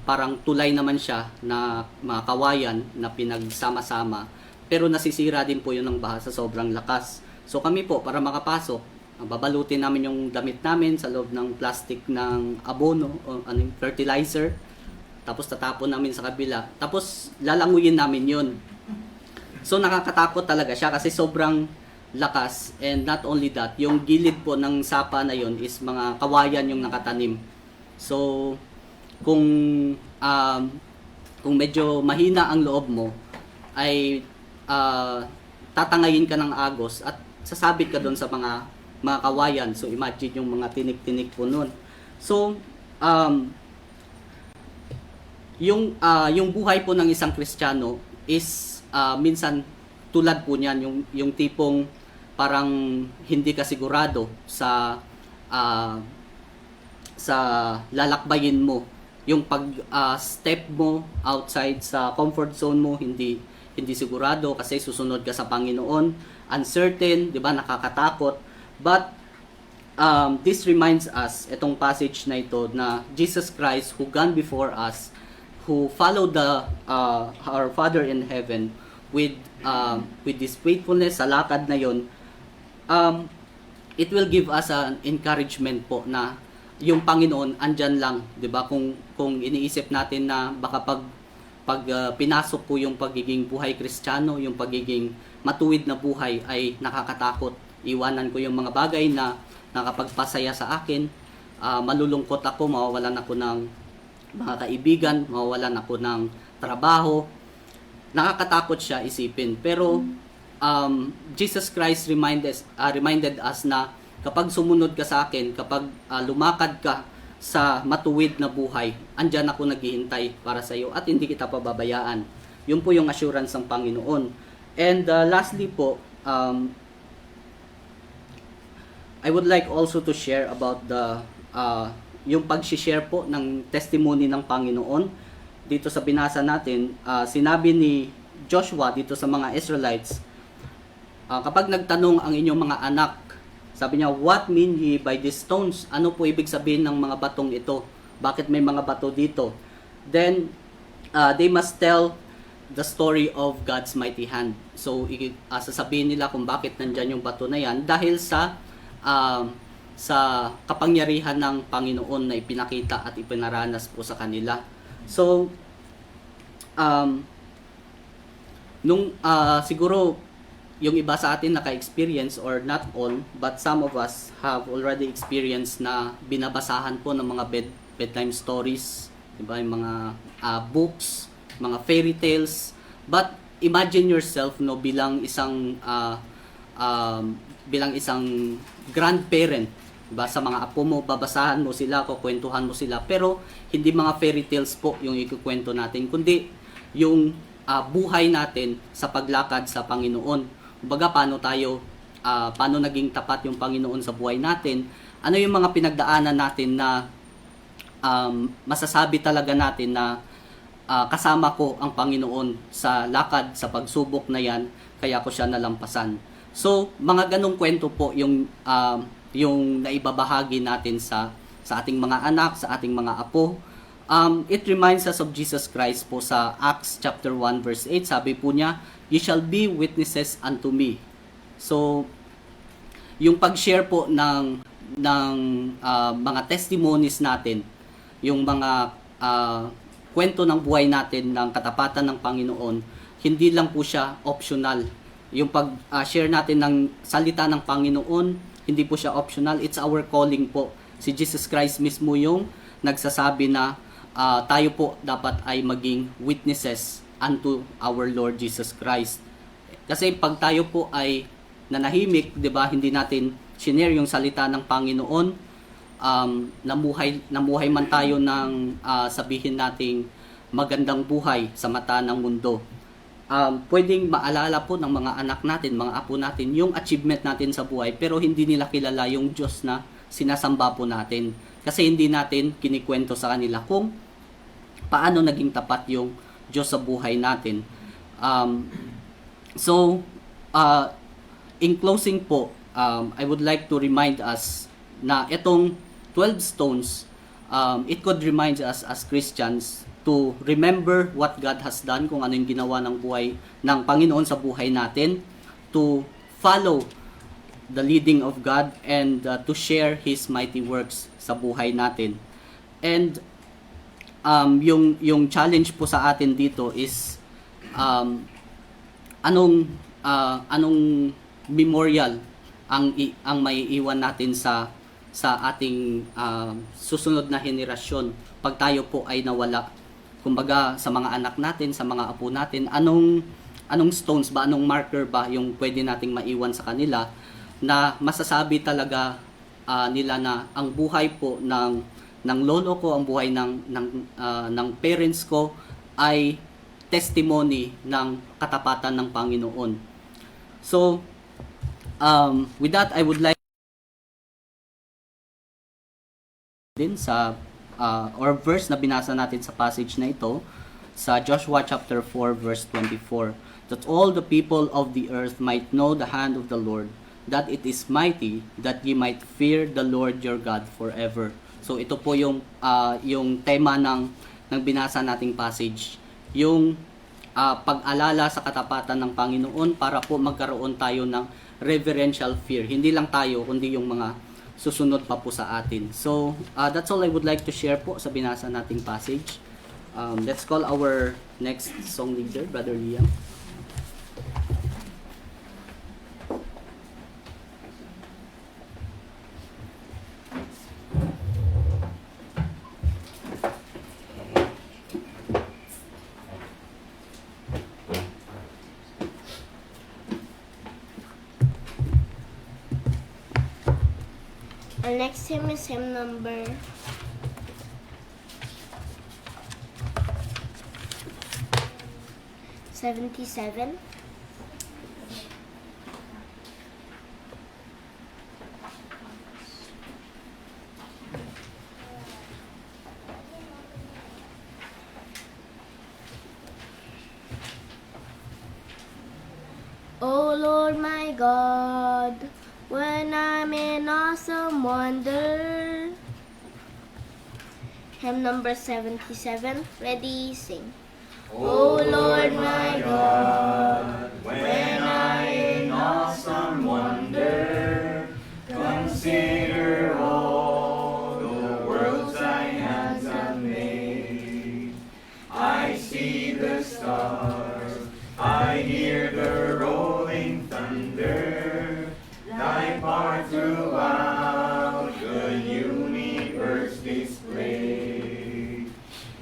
D: parang tulay naman siya na mga kawayan na pinagsama-sama, pero nasisira din po yun ng baha sa sobrang lakas. So kami po, para makapasok, babalutin namin yung damit namin sa loob ng plastic ng abono o fertilizer, tapos tatapon namin sa kabila, tapos lalanguyin namin yun. So nakakatakot talaga siya kasi sobrang lakas. And not only that, yung gilid po ng sapa na yun is mga kawayan yung nakatanim. So kung kung medyo mahina ang loob mo, ay tatangayin ka ng agos at sasabit ka doon sa mga kawayan. So imagine yung mga tinik-tinik po noon. So yung buhay po ng isang Kristiyano is minsan tulad po niyan, yung tipong parang hindi ka sigurado sa lalakbayin mo. Yung step mo outside sa comfort zone mo, hindi sigurado kasi susunod ka sa Panginoon, uncertain, 'di ba, nakakatakot. But this reminds us, itong passage na ito, na Jesus Christ who gone before us, who followed our Father in heaven with this faithfulness sa lakad na yon, it will give us an encouragement po na yung Panginoon andyan lang, 'di ba? Kung iniisip natin na baka pag pinasok ko yung pagiging buhay Kristiyano, yung pagiging matuwid na buhay ay nakakatakot. Iwanan ko yung mga bagay na nakapagpasaya sa akin, malulungkot ako, mawawalan ako ng mga kaibigan, mawawalan ako ng trabaho. Nakakatakot siya isipin. Pero Jesus Christ reminded us na kapag sumunod ka sa akin, kapag lumakad ka sa matuwid na buhay, andyan ako naghihintay para sa iyo at hindi kita pababayaan. Yun po yung assurance ng Panginoon. And lastly po, I would like also to share about yung pag-share po ng testimony ng Panginoon. Dito sa binasa natin, sinabi ni Joshua dito sa mga Israelites, kapag nagtanong ang inyong mga anak, sabi niya, "What mean ye by these stones?" Ano po ibig sabihin ng mga batong ito? Bakit may mga bato dito? Then, they must tell the story of God's mighty hand. So, sasabihin nila kung bakit nandyan yung bato na yan dahil sa kapangyarihan ng Panginoon na ipinakita at ipinaranas po sa kanila. So, siguro, yung iba sa atin naka-experience or not all, but some of us have already experienced na binabasahan po ng mga bedtime stories, diba? Yung mga books, mga fairy tales. But imagine yourself bilang isang grandparent, diba? Sa mga apo mo, babasahan mo sila, kukwentuhan mo sila, pero hindi mga fairy tales po yung ikukwento natin, kundi yung buhay natin sa paglakad sa Panginoon. Kumbaga, paano naging tapat yung Panginoon sa buhay natin, ano yung mga pinagdaanan natin na masasabi talaga natin na kasama ko ang Panginoon sa lakad, sa pagsubok na yan, kaya ko siya nalampasan. So, mga ganong kwento po yung naibabahagi natin sa ating mga anak, sa ating mga apo. It reminds us of Jesus Christ po sa Acts chapter 1 verse 8. Sabi po niya, "You shall be witnesses unto me." So, yung pag-share po ng mga testimonies natin, yung mga kwento ng buhay natin ng katapatan ng Panginoon, hindi lang po siya optional. Yung pag-share natin ng salita ng Panginoon, hindi po siya optional. It's our calling po. Si Jesus Christ mismo yung nagsasabi na tayo po dapat ay maging witnesses unto our Lord Jesus Christ. Kasi pag tayo po ay nanahimik, 'di ba, hindi natin share yung salita ng Panginoon, namuhay man tayo ng sabihin nating magandang buhay sa mata ng mundo. Pwedeng maalala po ng mga anak natin, mga apo natin, yung achievement natin sa buhay, pero hindi nila kilala yung Diyos na sinasamba po natin. Kasi hindi natin kinikwento sa kanila kung paano naging tapat yung Diyos sa buhay natin. In closing po, I would like to remind us na itong 12 stones, it could remind us as Christians to remember what God has done, kung ano yung ginawa ng buhay ng Panginoon sa buhay natin, to follow the leading of God, and to share His mighty works sa buhay natin. And yung challenge po sa atin dito is anong memorial ang maiiwan natin sa ating susunod na henerasyon pag tayo po ay nawala. kumbaga sa mga anak natin, sa mga apo natin, anong stones ba, anong marker ba yung pwede nating maiwan sa kanila na masasabi talaga nila na ang buhay po ng lolo ko, ang buhay ng parents ko ay testimony ng katapatan ng Panginoon. So, with that, I would like din sa or verse na binasa natin sa passage na ito sa Joshua chapter 4 verse 24, that all the people of the earth might know the hand of the Lord, that it is mighty, that ye might fear the Lord your God forever. So ito po yung tema ng binasa nating passage, yung pag-alala sa katapatan ng Panginoon para po magkaroon tayo ng reverential fear. Hindi lang tayo, kundi yung mga susunod pa po sa atin. So, that's all I would like to share po sa binasa nating passage. Let's call our next song leader, Brother Liam.
C: Our next hymn is hymn number 77. O Lord my God, when I'm in awesome wonder. Hymn number 77. Ready, sing. O Lord my God,
A: when I in awesome wonder consider all the worlds thy hands have made, I see the stars, I hear the rolling thunder, thy part throughout the universe displayed.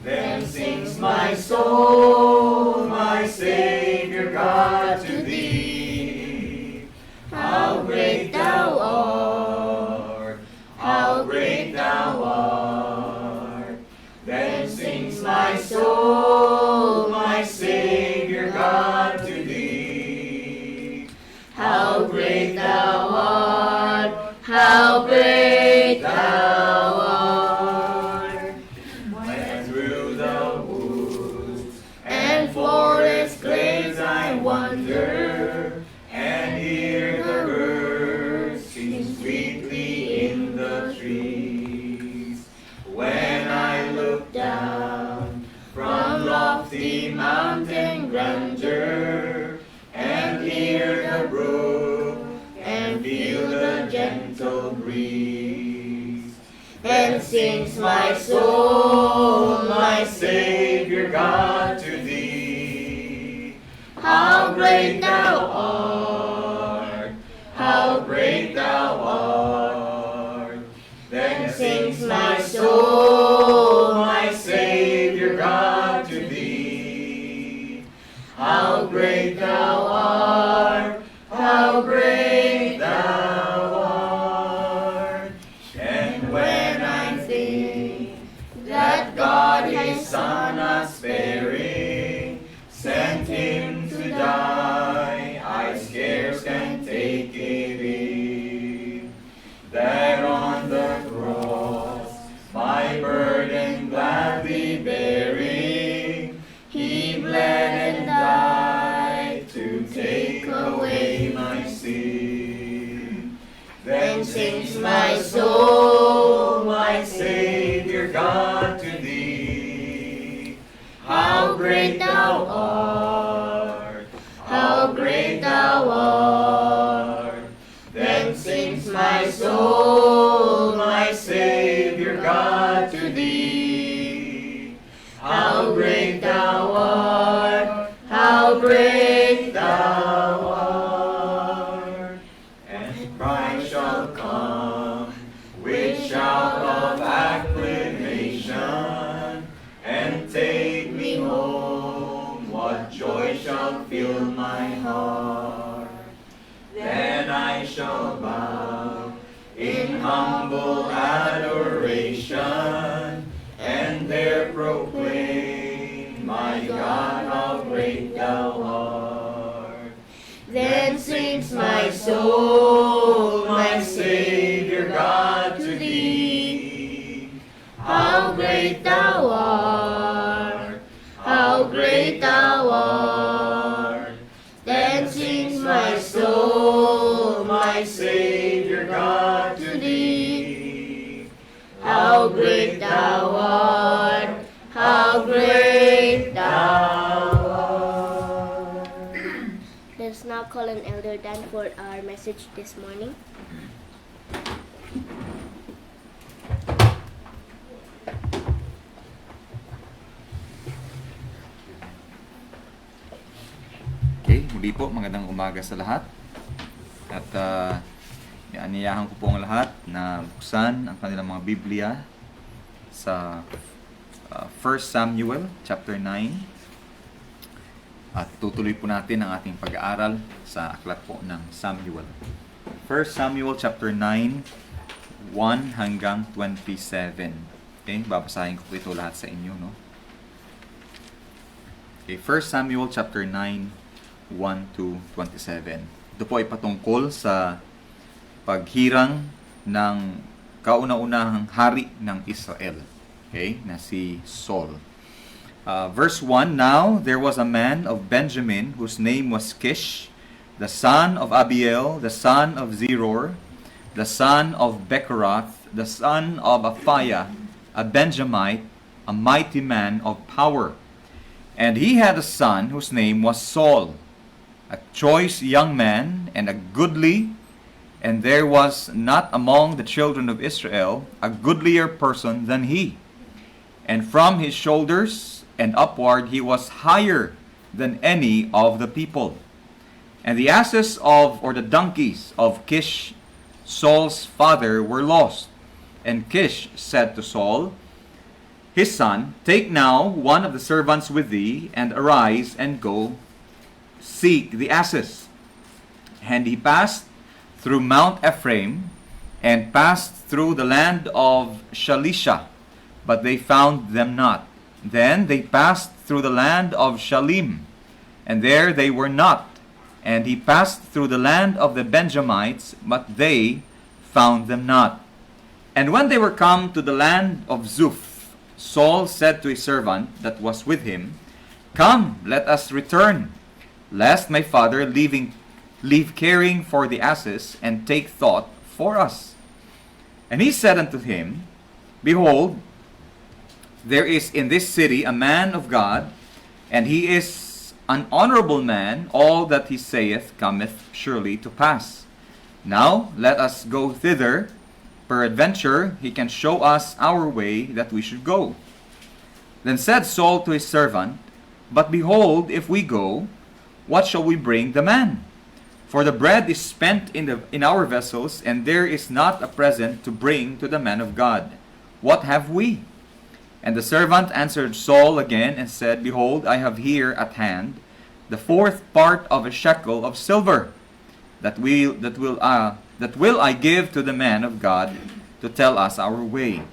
A: Then sings my soul, my Savior God, to thee. How great thou art, how great thou art. Then sings my soul, my Savior God, to thee. How great thou art, how great thou art. When through the woods and forest glades I wander, and hear the birds sing sweetly in the trees. When I look down from lofty mountain grandeur, and hear the brook, and feel the gentle breeze, then sings my soul, my Savior God, to thee. How great thou art, how great thou art. Then sings my soul, my Savior God, to thee. How great thou art, how great thou art. And when I think that God his Son us sparing, sent him to die, I scarce can take it in. That on the cross, my burden gladly bearing, he bled and died to take away my sin. Then sings my soul,
C: proclaim, my God, how great thou art. Then sings my soul, my Savior God, to thee. How great thou art, how great thou art. Then sings my soul, my Savior God, to thee. How great thou art, how great thou art. Let's now call on Elder Dan for our message this morning.
A: Okay, muli po, magandang umaga sa lahat. At aniyahan ko po ang lahat na buksan ang kanilang mga Biblia sa 1 Samuel chapter 9. At tutuloy po natin ang ating pag-aaral sa aklat po ng Samuel. 1 Samuel chapter 9, 1 hanggang 27. Okay, babasahin ko po ito lahat sa inyo, no? Okay, 1 Samuel chapter 9, 1 to 27. Ito po ay patungkol sa paghirang ng kauna-unahang hari ng Israel, okay, na si Saul. Verse 1, Now there was a man of Benjamin whose name was Kish, the son of Abiel, the son of Zeror, the son of Bechorath, the son of Aphiah, a Benjamite, a mighty man of power. And he had a son whose name was Saul, a choice young man and a goodly, and there was not among the children of Israel a goodlier person than he. And from his shoulders and upward he was higher than any of the people. And the asses or the donkeys of Kish, Saul's father, were lost. And Kish said to Saul, his son, Take now one of the servants with thee, and arise and go seek the asses. And he passed through Mount Ephraim, and passed through the land of Shalisha, but they found them not. Then they passed through the land of Shalim, and there they were not. And he passed through the land of the Benjamites, but they found them not. And when they were come to the land of Zuph, Saul said to his servant that was with him, Come, let us return, lest my father leave caring for the asses, and take thought for us. And he said unto him, Behold, there is in this city a man of God, and he is an honorable man. All that he saith cometh surely to pass. Now let us go thither. Peradventure he can show us our way that we should go. Then said Saul to his servant, But behold, if we go, what shall we bring the man? For the bread is spent in our vessels, and there is not a present to bring to the man of God. What have we? And the servant answered Saul again and said, Behold, I have here at hand the fourth part of a shekel of silver, that will I give to the man of God to tell us our way.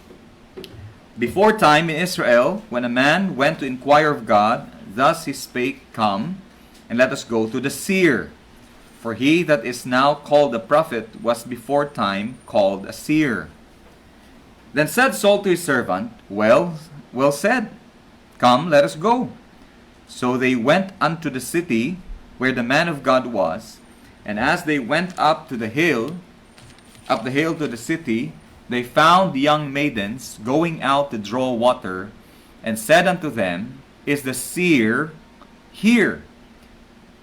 A: Before time in Israel, when a man went to inquire of God, thus he spake, Come, and let us go to the seer. For he that is now called a prophet was before time called a seer. Then said Saul to his servant, Well said, come, let us go. So they went unto the city where the man of God was, and as they went up the hill to the city, they found young maidens going out to draw water, and said unto them, Is the seer here?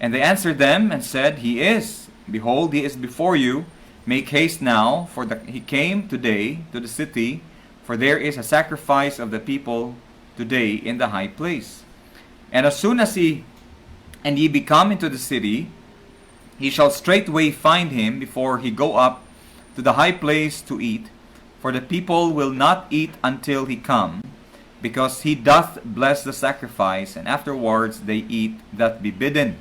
A: And they answered them and said, He is. Behold, he is before you. Make haste now, for he came today to the city, for there is a sacrifice of the people today in the high place. And as soon as ye be come into the city, he shall straightway find him before he go up to the high place to eat, for the people will not eat until he come, because he doth bless the sacrifice, and afterwards they eat that be bidden.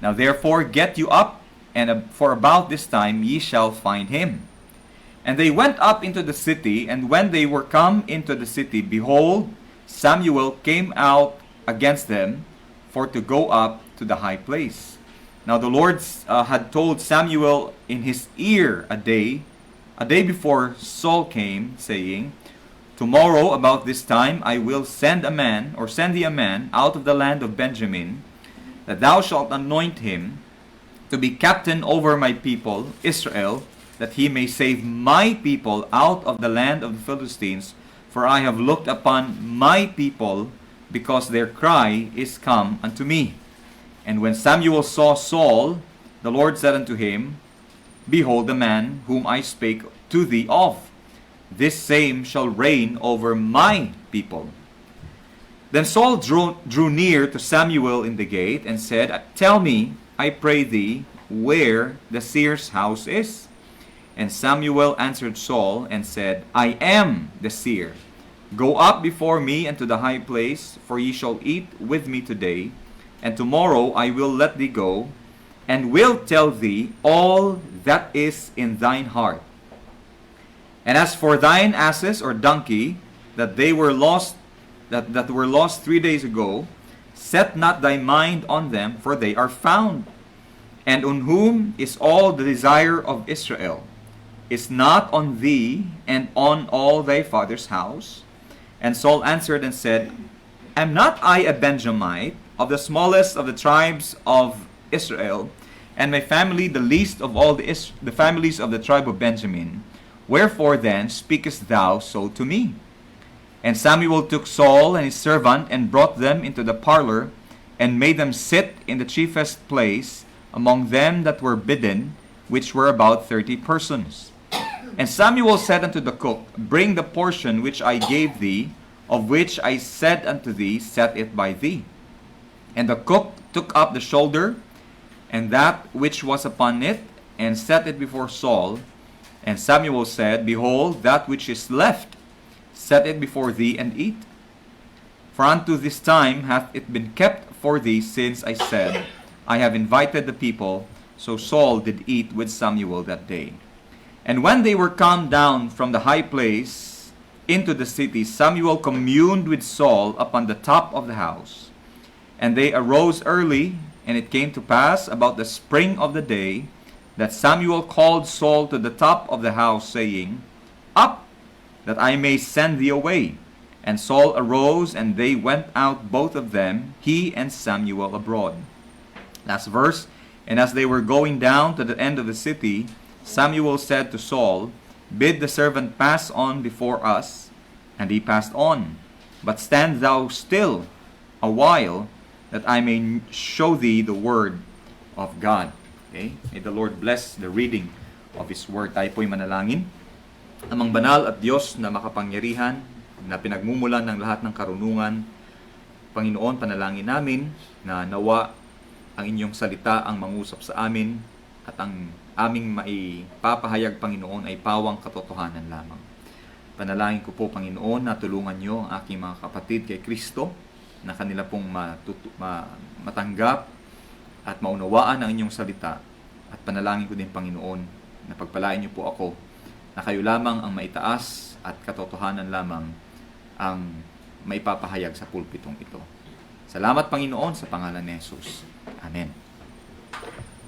A: Now therefore get you up, and for about this time ye shall find him. And they went up into the city, and when they were come into the city, behold, Samuel came out against them for to go up to the high place. Now the Lord had told Samuel in his ear a day before Saul came, saying, Tomorrow about this time I will send thee a man out of the land of Benjamin, that thou shalt anoint him to be captain over my people Israel, that he may save my people out of the land of the Philistines. For I have looked upon my people, because their cry is come unto me. And when Samuel saw Saul, the Lord said unto him, Behold the man whom I spake to thee of. This same shall reign over my people. Then Saul drew near to Samuel in the gate, and said, Tell me, I pray thee, where the seer's house is. And Samuel answered Saul, and said, I am the seer. Go up before me unto the high place, for ye shall eat with me today, and tomorrow I will let thee go, and will tell thee all that is in thine heart. And as for thine asses or donkey, that were lost 3 days ago, set not thy mind on them, for they are found. And on whom is all the desire of Israel? Is not on thee and on all thy father's house? And Saul answered and said, Am not I a Benjamite, of the smallest of the tribes of Israel, and my family the least of all the families of the tribe of Benjamin? Wherefore then speakest thou so to me? And Samuel took Saul and his servant, and brought them into the parlor, and made them sit in the chiefest place among them that were bidden, which were about 30 persons. And Samuel said unto the cook, Bring the portion which I gave thee, of which I said unto thee, Set it by thee. And the cook took up the shoulder, and that which was upon it, and set it before Saul. And Samuel said, Behold, that which is left, set it before thee, and eat. For unto this time hath it been kept for thee, since I said, I have invited the people. So Saul did eat with Samuel that day. And when they were come down from the high place into the city, Samuel communed with Saul upon the top of the house. And they arose early, and it came to pass about the spring of the day, that Samuel called Saul to the top of the house, saying, Up, that I may send thee away. And Saul arose, and they went out both of them, he and Samuel abroad. Last verse. And as they were going down to the end of the city, Samuel said to Saul, Bid the servant pass on before us. And he passed on. But stand thou still a while, that I may show thee the word of God. Okay? May the Lord bless the reading of His word. Tayo po'y manalangin. Amang banal at Diyos na makapangyarihan, na pinagmumulan ng lahat ng karunungan, Panginoon, panalangin namin na nawa ang inyong salita ang mangusap sa amin, at ang aming maipapahayag, Panginoon, ay pawang katotohanan lamang. Panalangin ko po, Panginoon, na tulungan nyo ang aking mga kapatid kay Kristo, na kanila pong matanggap at maunawaan ang inyong salita. At panalangin ko din, Panginoon, na pagpalain niyo po ako, na kayo lamang ang maitaas at katotohanan lamang ang maipapahayag sa pulpitong ito. Salamat, Panginoon, sa pangalan ni Jesus. Amen.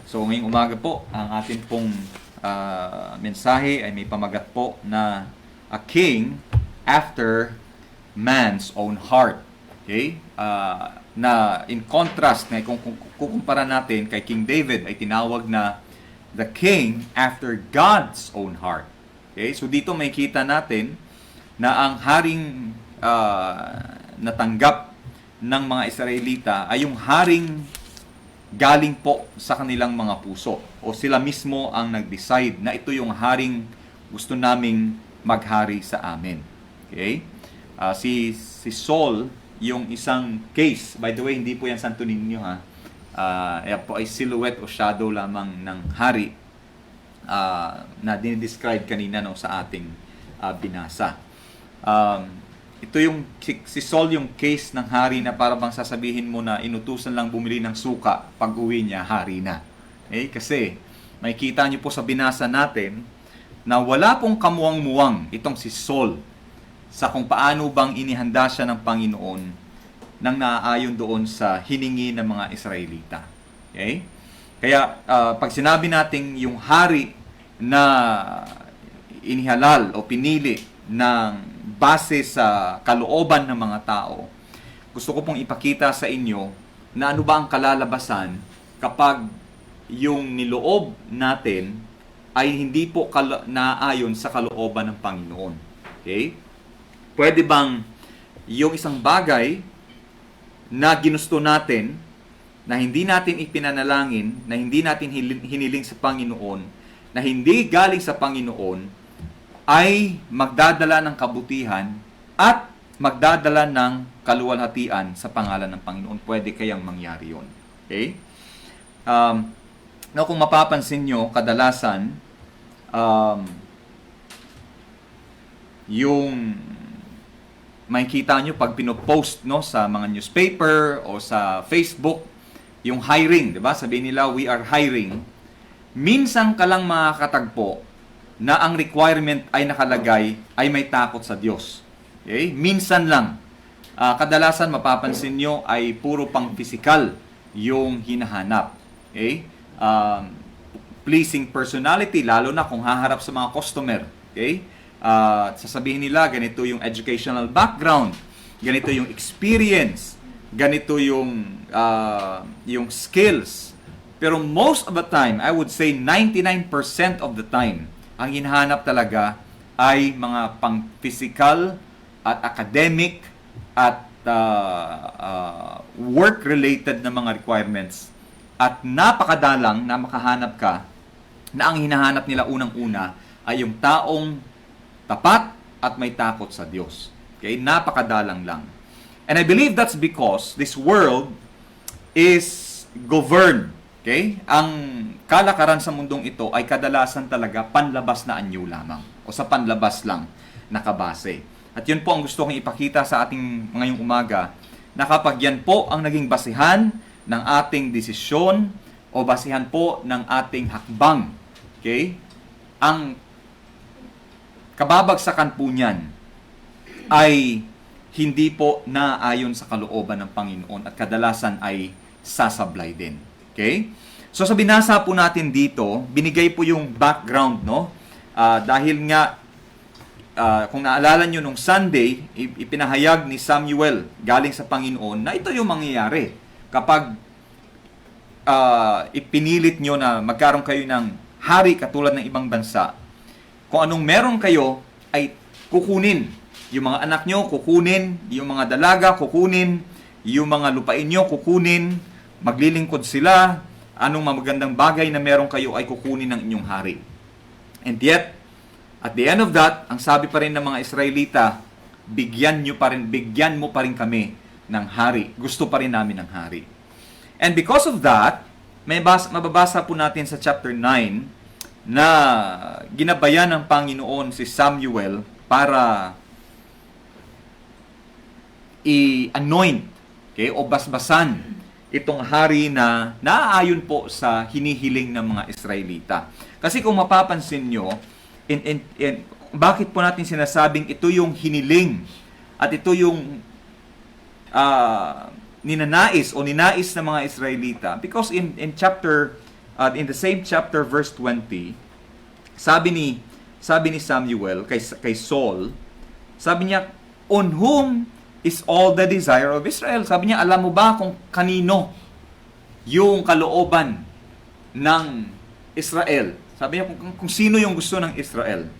A: So ngayong umaga po, ang ating pong mensahe ay may pamagat po na a king after man's own heart. Okay? Na in contrast, na kung kukumpara natin kay King David, ay tinawag na the king after God's own heart. Okay? So dito may kita natin na ang haring natanggap ng mga Israelita ay yung haring galing po sa kanilang mga puso, o sila mismo ang nag-decide na ito yung haring gusto naming maghari sa amin. Okay? Si Saul, yung isang case, by the way, hindi po yan Santo Niño, ha? Yan po ay silhouette o shadow lamang ng hari na dinidescribe kanina sa ating binasa. Ito yung si Saul, yung case ng hari na para bang sasabihin mo na inutusan lang bumili ng suka, pag uwi niya hari na. Kasi makikita niyo po sa binasa natin na wala pong kamuwang-muwang itong si Saul sa kung paano bang inihanda siya ng Panginoon nang naaayon doon sa hiningi ng mga Israelita. Okay? Kaya pag sinabi nating yung hari na inihalal o pinili ng base sa kalooban ng mga tao, gusto ko pong ipakita sa inyo na ano ba ang kalalabasan kapag yung niloob natin ay hindi po naayon sa kalooban ng Panginoon. Okay? Pwede bang yung isang bagay na ginusto natin, na hindi natin ipinanalangin, na hindi natin hiniling sa Panginoon, na hindi galing sa Panginoon, ay magdadala ng kabutihan at magdadala ng kaluwalhatian sa pangalan ng Panginoon? Pwede kayang mangyari yun. Okay? Now, kung mapapansin nyo, kadalasan, yung makikita nyo pag pinopost no, sa mga newspaper o sa Facebook, yung hiring, di ba? Sabihin nila, we are hiring. Minsan ka lang makakatagpo na ang requirement ay nakalagay ay may takot sa Diyos. Okay? Minsan lang. Kadalasan, mapapansin nyo, ay puro pang physical yung hinahanap. Okay? Pleasing personality, lalo na kung haharap sa mga customer. Okay? Sasabihin nila, ganito yung educational background, ganito yung experience, ganito yung skills. Pero most of the time, I would say 99% of the time, ang hinahanap talaga ay mga pang-physical at academic at work-related na mga requirements. At napakadalang na makahanap ka na ang hinahanap nila unang-una ay yung taong tapat at may takot sa Diyos. Okay? Napakadalang lang. And I believe that's because this world is governed. Okay? Ang kalakaran sa mundong ito ay kadalasan talaga panlabas na anyo lamang o sa panlabas lang nakabase. At yun po ang gusto kong ipakita sa ating ngayong umaga, na kapag yan po ang naging basihan ng ating desisyon o basihan po ng ating hakbang, okay? Ang kababagsakan po niyan ay hindi po naayon sa kalooban ng Panginoon at kadalasan ay sasablay din. Okay? So sa binasa po natin dito, binigay po yung background, no? Dahil nga, kung naalala nyo nung Sunday, ipinahayag ni Samuel galing sa Panginoon na ito yung mangyayari kapag ipinilit nyo na magkaroon kayo ng hari katulad ng ibang bansa. Kung anong meron kayo ay kukunin. Yung mga anak nyo, kukunin. Yung mga dalaga, kukunin. Yung mga lupain nyo, kukunin. Maglilingkod sila. Anong magandang bagay na meron kayo ay kukunin ng inyong hari. And yet, at the end of that, ang sabi pa rin ng mga Israelita, bigyan mo pa rin kami ng hari. Gusto pa rin namin ng hari. And because of that, mababasa po natin sa chapter 9 na ginabayan ng Panginoon si Samuel para i-anoint, okay, o basbasan itong hari na naaayon po sa hinihiling ng mga Israelita. Kasi kung mapapansin nyo, bakit po natin sinasabing ito yung hiniling at ito yung ninanais ng mga Israelita? Because in the same chapter verse 20, sabi ni Samuel kay Saul, sabi niya, on whom is all the desire of Israel? Sabi niya, alam mo ba kung kanino yung kalooban ng Israel? Sabi niya, kung sino yung gusto ng Israel.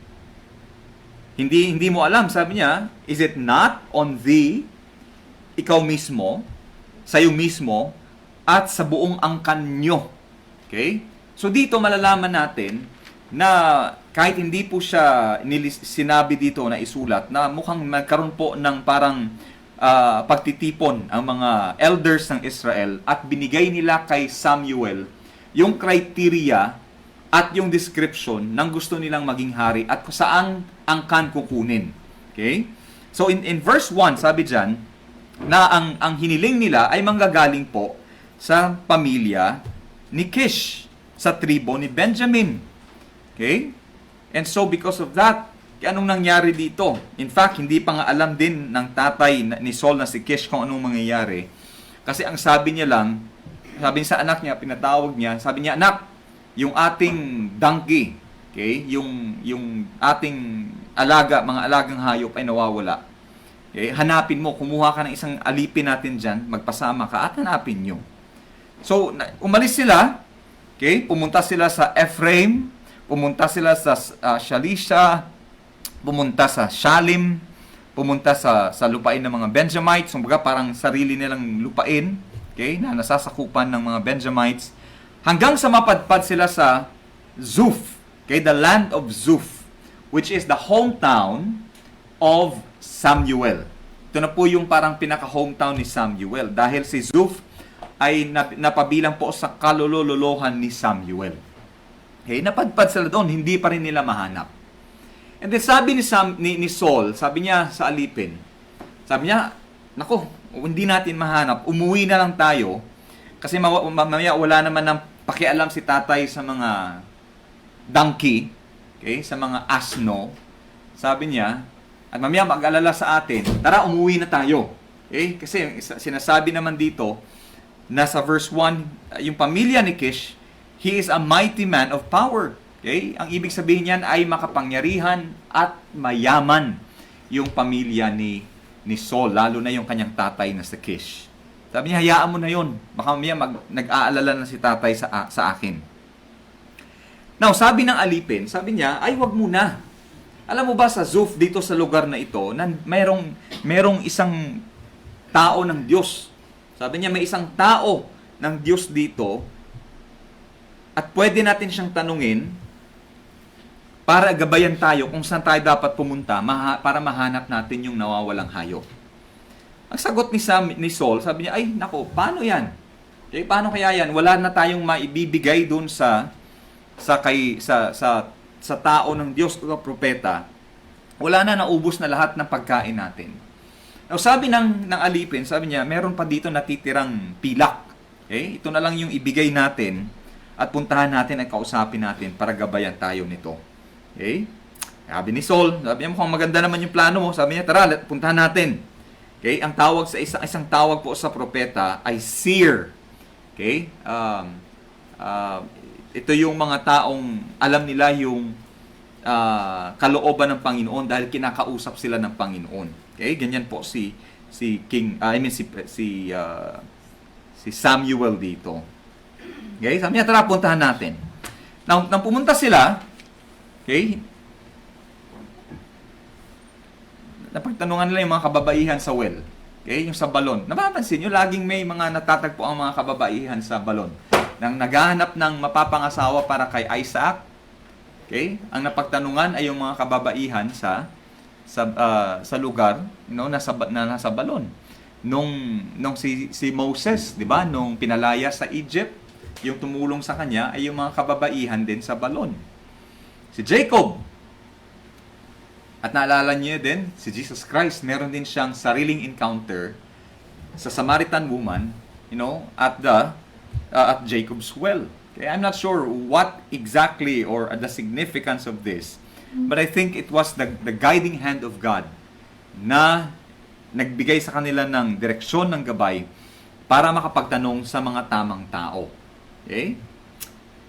A: Hindi mo alam, sabi niya, is it not on thee, ikaw mismo, sa'yo mismo, at sa buong angkan nyo? Okay? So dito malalaman natin na kahit hindi po siya sinabi dito na isulat, na mukhang magkaroon po ng parang pagtitipon ang mga elders ng Israel at binigay nila kay Samuel yung criteria at yung description ng gusto nilang maging hari at kung saan angkan kukunin. Okay? So in verse 1, sabi dyan, na ang hiniling nila ay manggagaling po sa pamilya ni Kish, sa tribo ni Benjamin. Okay? And so because of that, Kaya anong nangyari dito? In fact, hindi pa nga alam din ng tatay ni Saul na si Kish kung anong mangyayari. Kasi ang sabi niya lang, sabi niya sa anak niya, pinatawag niya, sabi niya, anak, yung ating donkey, okay, yung ating mga alagang hayop ay nawawala. Okay, hanapin mo, kumuha ka ng isang alipin natin dyan, magpasama ka at hanapin nyo. So, umalis sila, okay, pumunta sila sa Ephraim, pumunta sila sa Shalisha, pumunta sa Shalim, pumunta sa lupain ng mga Benjamites, kumbaga parang sarili nilang lupain, okay, na nasasakupan ng mga Benjamites, hanggang sa mapadpad sila sa Zuph, okay, the land of Zuph, which is the hometown of Samuel. Ito na po yung parang pinaka-hometown ni Samuel, dahil si Zuph ay napabilang po sa kalululuhan ni Samuel. Okay, napadpad sila doon, hindi pa rin nila mahanap. And then sabi ni Saul, sabi niya sa alipin, sabi niya, nako, hindi natin mahanap, umuwi na lang tayo, kasi mamaya wala naman ng pakialam si tatay sa mga donkey, okay, sa mga asno. Sabi niya, at mamaya mag-alala sa atin, tara umuwi na tayo. Okay? Kasi sinasabi naman dito, nasa verse 1, yung pamilya ni Kish, he is a mighty man of power. Okay? Ang ibig sabihin niyan ay makapangyarihan at mayaman yung pamilya ni Saul, lalo na yung kanyang tatay na si Kish. Sabi niya, hayaan mo na yun. Baka mamaya nag-aalala na si tatay sa akin. Now, sabi ng alipin, sabi niya, ay wag muna. Alam mo ba sa Zuph, dito sa lugar na ito, na merong isang tao ng Diyos. Sabi niya, may isang tao ng Diyos dito at pwede natin siyang tanungin para gabayan tayo kung saan tayo dapat pumunta para mahanap natin yung nawawalang hayop. Ang sagot ni Saul, sabi niya, ay nako, paano yan? Okay, paano kaya yan? Wala na tayong maibibigay doon sa tao ng Diyos o propeta. Wala na, naubos na lahat ng pagkain natin. Now, sabi ng alipin, sabi niya, meron pa dito natitirang pilak. Okay? Ito na lang yung ibigay natin at puntahan natin at kausapin natin para gabayan tayo nito. Okay? Sabi ni Saul, sabi niya, mukhang maganda naman yung plano mo. Sabi niya, tara, puntahan natin. Okay? Ang tawag sa isang tawag po sa propeta ay seer. Okay? Ito yung mga taong alam nila yung kalooban ng Panginoon dahil kinakausap sila ng Panginoon. Okay? Ganyan po si Samuel dito. Okay? Sabi niya, tara, puntahan natin. Nang pumunta sila, okay, napagtanungan nila yung mga kababaihan sa well. Okay? Yung sa balon. Napapansin nyo, laging may mga natatagpo ang mga kababaihan sa balon. Nang naghahanap ng mapapangasawa para kay Isaac, okay? Ang napagtanungan ay yung mga kababaihan sa lugar, nasa balon. Nung si Moses, 'di ba? Nung pinalaya sa Egypt, yung tumulong sa kanya ay yung mga kababaihan din sa balon. Si Jacob. At naalala niyo din, si Jesus Christ, meron din siyang sariling encounter sa Samaritan woman, at Jacob's well. Okay, I'm not sure what exactly or the significance of this, but I think it was the guiding hand of God na nagbigay sa kanila ng direksyon ng gabay para makapagtanong sa mga tamang tao. Okay?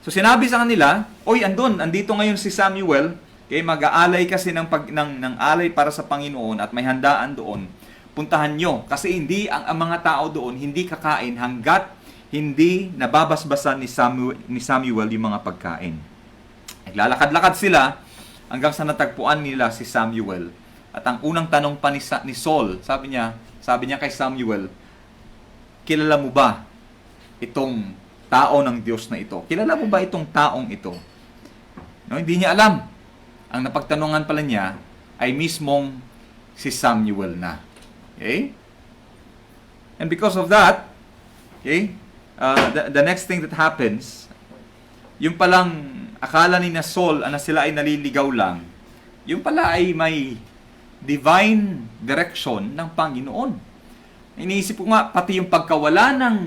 A: So sinabi sa kanila, oy, andito ngayon si Samuel, okay, mag-aalay kasi ng alay para sa Panginoon at may handaan doon. Puntahan nyo kasi hindi ang mga tao doon hindi kakain hanggat hindi nababasbasan ni Samuel yung mga pagkain. Naglalakad-lakad sila hanggang sa natagpuan nila si Samuel. At ang unang tanong pa ni Saul, sabi niya kay Samuel, kilala mo ba itong tao ng Diyos na ito? Kilala mo ba itong taong ito? No, hindi niya alam. Ang napagtanungan pala niya ay mismong si Samuel na. Okay? And because of that, okay, the next thing that happens, yung palang akala ni Saul na sila ay naliligaw lang, yung pala ay may divine direction ng Panginoon. Iniisip ko nga, pati yung pagkawala ng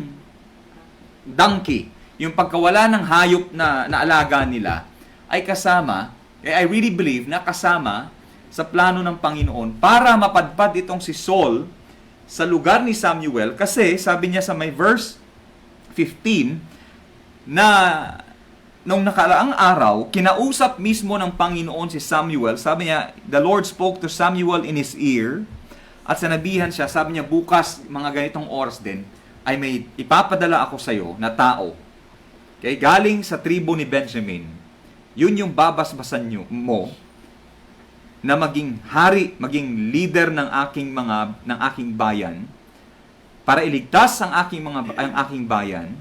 A: donkey, yung pagkawala ng hayop na alaga nila, ay kasama, I really believe na kasama sa plano ng Panginoon para mapadpad itong si Saul sa lugar ni Samuel. Kasi sabi niya sa may verse 15 na nung nakaraang araw, kinausap mismo ng Panginoon si Samuel. Sabi niya, the Lord spoke to Samuel in his ear at sinabihan siya, sabi niya, bukas, mga ganitong oras din, ay may ipapadala ako sa iyo na tao. Okay? Galing sa tribo ni Benjamin. Yun yung babasbasan mo na maging hari, maging leader ng aking bayan para iligtas ang aking bayan.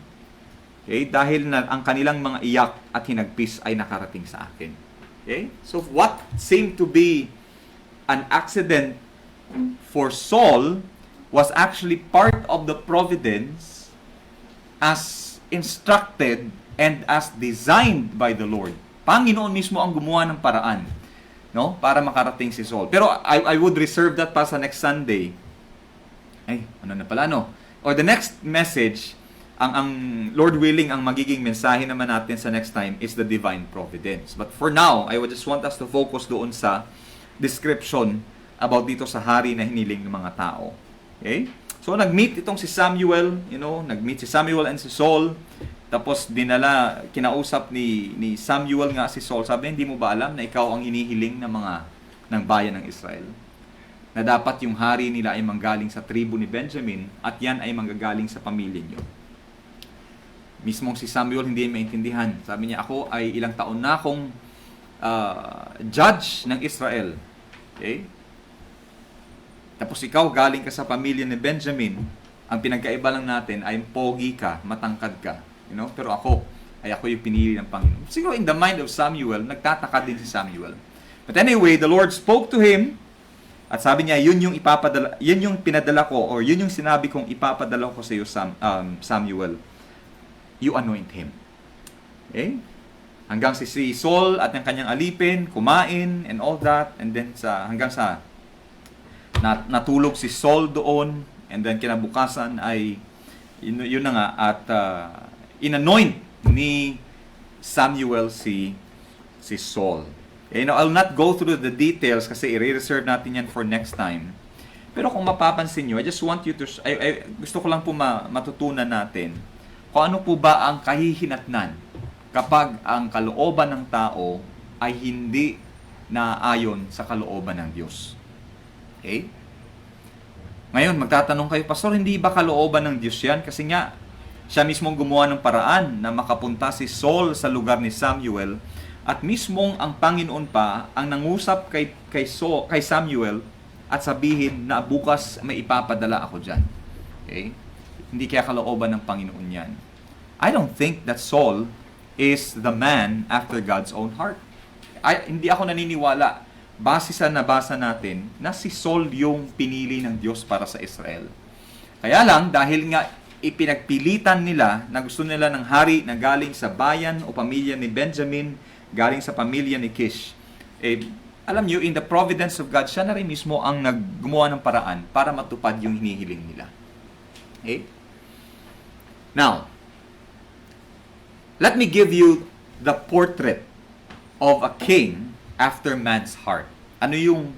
A: Okay? Dahil na ang kanilang mga iyak at hinagpis ay nakarating sa akin. Okay? So what seemed to be an accident for Saul was actually part of the providence as instructed and as designed by the Lord. Panginoon mismo ang gumawa ng paraan, no, para makarating si Saul. Pero I would reserve that pa sa next Sunday. Ay, ano na pala, no? Or the next message, ang Lord willing, ang magiging mensahe naman natin sa next time is the divine providence. But for now, I would just want us to focus doon sa description about dito sa hari na hiniling ng mga tao. Okay? So, nag-meet itong si Samuel, nag-meet si Samuel and si Saul. Tapos, kinausap ni Samuel nga si Saul. Sabi, hindi mo ba alam na ikaw ang hinihiling ng bayan ng Israel? Na dapat yung hari nila ay manggaling sa tribo ni Benjamin at yan ay manggagaling sa pamilya niyo. Mismong si Samuel hindi maintindihan. Sabi niya, ako ay ilang taon na akong judge ng Israel. Okay? Tapos ikaw, galing ka sa pamilya ni Benjamin. Ang pinagkaiba lang natin ay pogi ka, matangkad ka. Pero ako yung pinili ng Panginoon. Siguro in the mind of Samuel, nagtataka din si Samuel. But anyway, the Lord spoke to him. At sabi niya, yun yung pinadala ko, or yun yung sinabi kong ipapadala ko sa iyo, Samuel. You anoint him. Okay? Hanggang si Saul at ang kanyang alipin, kumain, and all that. And then hanggang sa natulog si Saul doon, and then kinabukasan ay yun na nga, at inanoint ni Samuel si Saul. I'll not go through the details kasi i-reserve natin yan for next time. Pero kung mapapansin nyo, I just want you to, gusto ko lang po matutunan natin kung ano po ba ang kahihinatnan kapag ang kalooban ng tao ay hindi naayon sa kalooban ng Diyos. Okay? Ngayon, magtatanong kayo, Pastor, hindi ba kalooban ng Diyos yan? Kasi nga, siya mismong gumawa ng paraan na makapunta si Saul sa lugar ni Samuel at mismong ang Panginoon pa ang nangusap kay Samuel at sabihin na bukas may ipapadala ako dyan. Okay? Hindi kaya kalooban ng Panginoon yan. I don't think that Saul is the man after God's own heart. Hindi ako naniniwala, base sa nabasa natin, na si Saul yung pinili ng Diyos para sa Israel. Kaya lang, dahil nga ipinagpilitan nila na gusto nila ng hari na galing sa bayan o pamilya ni Benjamin, galing sa pamilya ni Kish, alam nyo, in the providence of God, siya na rin mismo ang naggumawa ng paraan para matupad yung hinihiling nila. Okay? Now, let me give you the portrait of a king after man's heart. Ano yung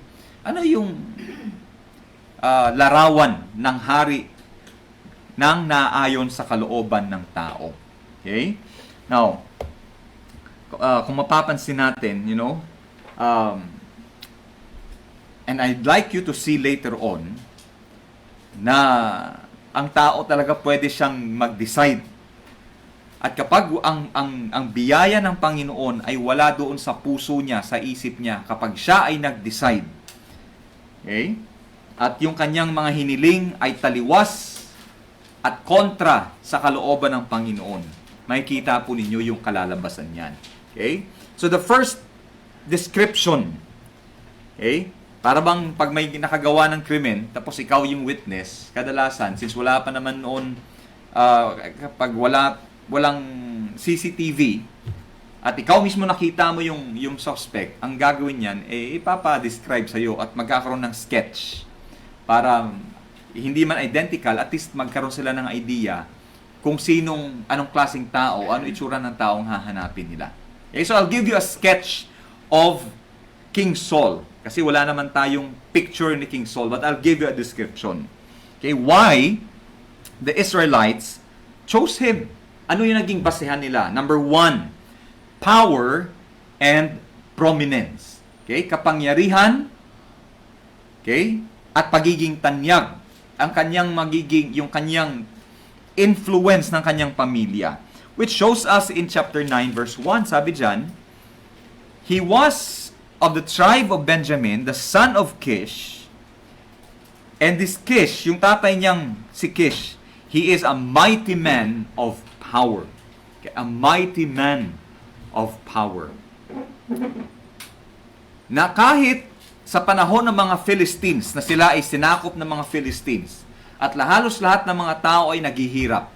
A: larawan ng hari nang naayon sa kalooban ng tao. Okay? Now, kung mapapansin natin, and I'd like you to see later on na ang tao talaga pwede siyang mag-decide. At kapag ang biyaya ng Panginoon ay wala doon sa puso niya, sa isip niya, kapag siya ay nag-decide, okay? At yung kanyang mga hiniling ay taliwas at kontra sa kalooban ng Panginoon, makikita po ninyo yung kalalabasan niyan. Okay? So the first description, okay? Para bang pag may nakagawa ng krimen, tapos ikaw yung witness, kadalasan, since wala pa naman noon, kapag walang CCTV, at ikaw mismo nakita mo yung suspect, ang gagawin niyan, ipapa-describe sa'yo at magkakaroon ng sketch para hindi man identical, at least magkaroon sila ng idea kung anong klaseng tao, ano itsura ng taong hahanapin nila. Okay, so I'll give you a sketch of King Saul. Kasi wala naman tayong picture ni King Saul, but I'll give you a description. Okay, why the Israelites chose him? Ano yung naging basehan nila? Number 1, power and prominence. Okay, kapangyarihan, okay, at pagiging tanyag. Ang kanyang yung kanyang influence ng kanyang pamilya. Which shows us in chapter 9 verse 1, sabi dyan, he was of the tribe of Benjamin, the son of Kish. And this Kish, yung tatay niyang si Kish, he is a mighty man of power. Okay, a mighty man of power. Na kahit sa panahon ng mga Philistines, na sila ay sinakop ng mga Philistines, at halos lahat ng mga tao ay naghihirap,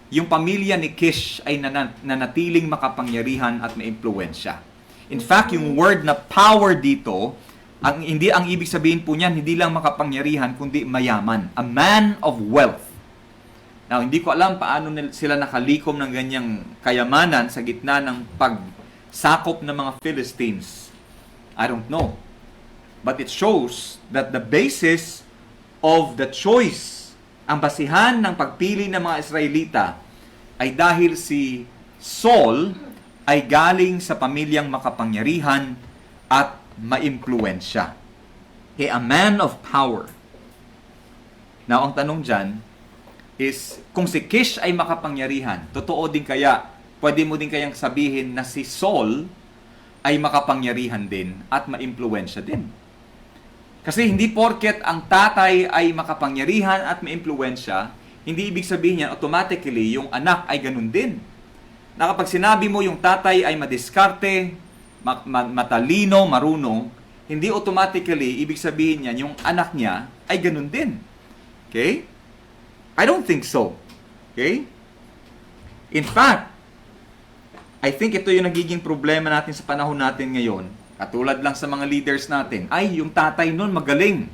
A: yung pamilya ni Kish ay nanatiling makapangyarihan at maimpluwensya. In fact, yung word na power dito, ang ibig sabihin po niyan, hindi lang makapangyarihan, kundi mayaman. A man of wealth. Now, hindi ko alam paano sila nakalikom ng ganyang kayamanan sa gitna ng pagsakop ng mga Philistines. I don't know. But it shows that the basis of the choice, ang basihan ng pagpili ng mga Israelita, ay dahil si Saul ay galing sa pamilyang makapangyarihan at maimpluwensya. Okay, a man of power. Now, ang tanong dyan is, kung si Kish ay makapangyarihan, totoo din kaya, pwede mo din kayang sabihin na si Saul ay makapangyarihan din at maimpluwensya din. Kasi hindi porket ang tatay ay makapangyarihan at maimpluwensya, hindi ibig sabihin niya automatically yung anak ay ganun din. Na kapag sinabi mo yung tatay ay madiskarte, matalino, marunong, hindi automatically ibig sabihin niya yung anak niya ay ganun din. Okay? I don't think so. Okay? In fact, I think ito yung nagiging problema natin sa panahon natin ngayon. Katulad lang sa mga leaders natin, ay yung tatay nun magaling.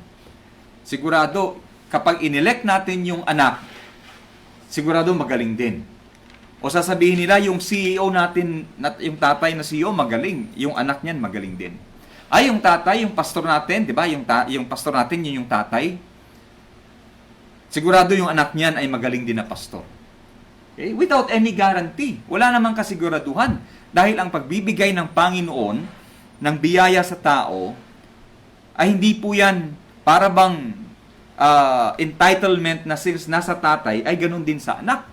A: Sigurado, kapag inelect natin yung anak, sigurado magaling din. O sasabihin nila, yung CEO natin, yung tatay na CEO, magaling. Yung anak niyan, magaling din. Ay, yung tatay, yung pastor natin, di ba? Yung pastor natin, yun yung tatay. Sigurado yung anak niyan ay magaling din na pastor. Okay? Without any guarantee. Wala namang kasiguraduhan. Dahil ang pagbibigay ng Panginoon ng biyaya sa tao, ay hindi po yan para bang entitlement na since nasa tatay, ay ganun din sa anak.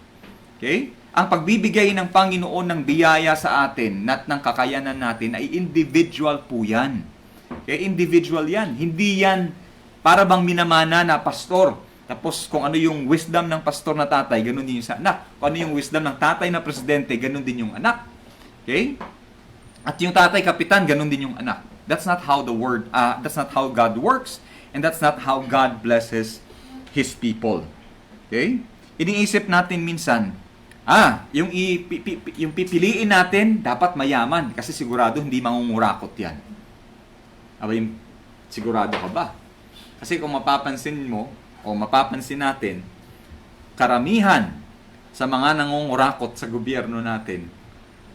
A: Okay? Ang pagbibigay ng Panginoon ng biyaya sa atin at ng kakayanan natin ay individual po yan. Okay? Individual yan. Hindi yan para bang minamana na pastor. Tapos kung ano yung wisdom ng pastor na tatay, ganun din yung sa anak. Kung ano yung wisdom ng tatay na presidente, ganun din yung anak. Okay? At yung tatay kapitan, ganun din yung anak. That's not how that's not how God works. And that's not how God blesses His people. Okay? Iniisip natin minsan, yung pipiliin natin, dapat mayaman. Kasi sigurado hindi mangungurakot yan. Abay, sigurado ka ba? Kasi kung mapapansin mo, o mapapansin natin, karamihan sa mga nangungurakot sa gobyerno natin,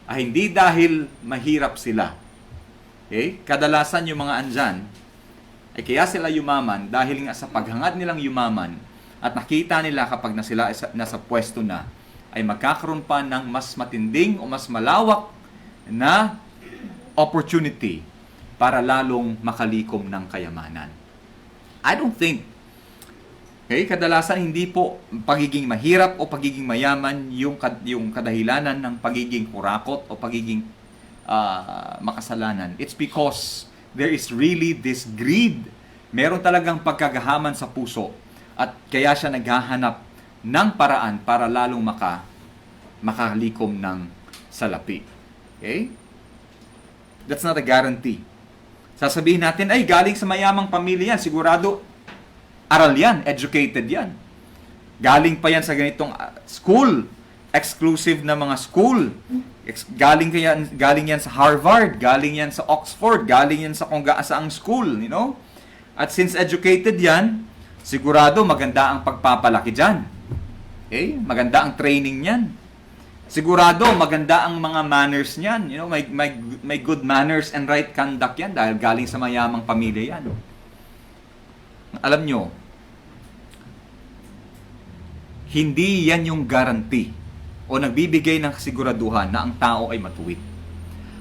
A: ay hindi dahil mahirap sila. Okay? Kadalasan yung mga andyan, ay kaya sila yumaman dahil nga sa paghangad nilang yumaman at nakita nila kapag sila nasa pwesto na, ay magkakaroon pa ng mas matinding o mas malawak na opportunity para lalong makalikom ng kayamanan. I don't think, okay, kadalasan hindi po pagiging mahirap o pagiging mayaman yung kadahilanan ng pagiging kurakot o pagiging makasalanan. It's because there is really this greed. Meron talagang pagkagahaman sa puso at kaya siya naghahanap ng paraan para lalong makalikom ng salapi. Okay? That's not a guarantee. Sasabihin natin, ay galing sa mayamang pamilya yan. Sigurado, aral yan, educated yan. Galing pa yan sa ganitong school, exclusive na mga school. Galing yan sa Harvard, galing yan sa Oxford, galing yan sa kung saang school, you know? At since educated yan, sigurado maganda ang pagpapalaki dyan. Okay? Maganda ang training yan. Sigurado, maganda ang mga manners niyan. You know, may good manners and right conduct yan dahil galing sa mayamang pamilya yan. Alam nyo, hindi yan yung guarantee o nagbibigay ng kasiguraduhan na ang tao ay matuwid.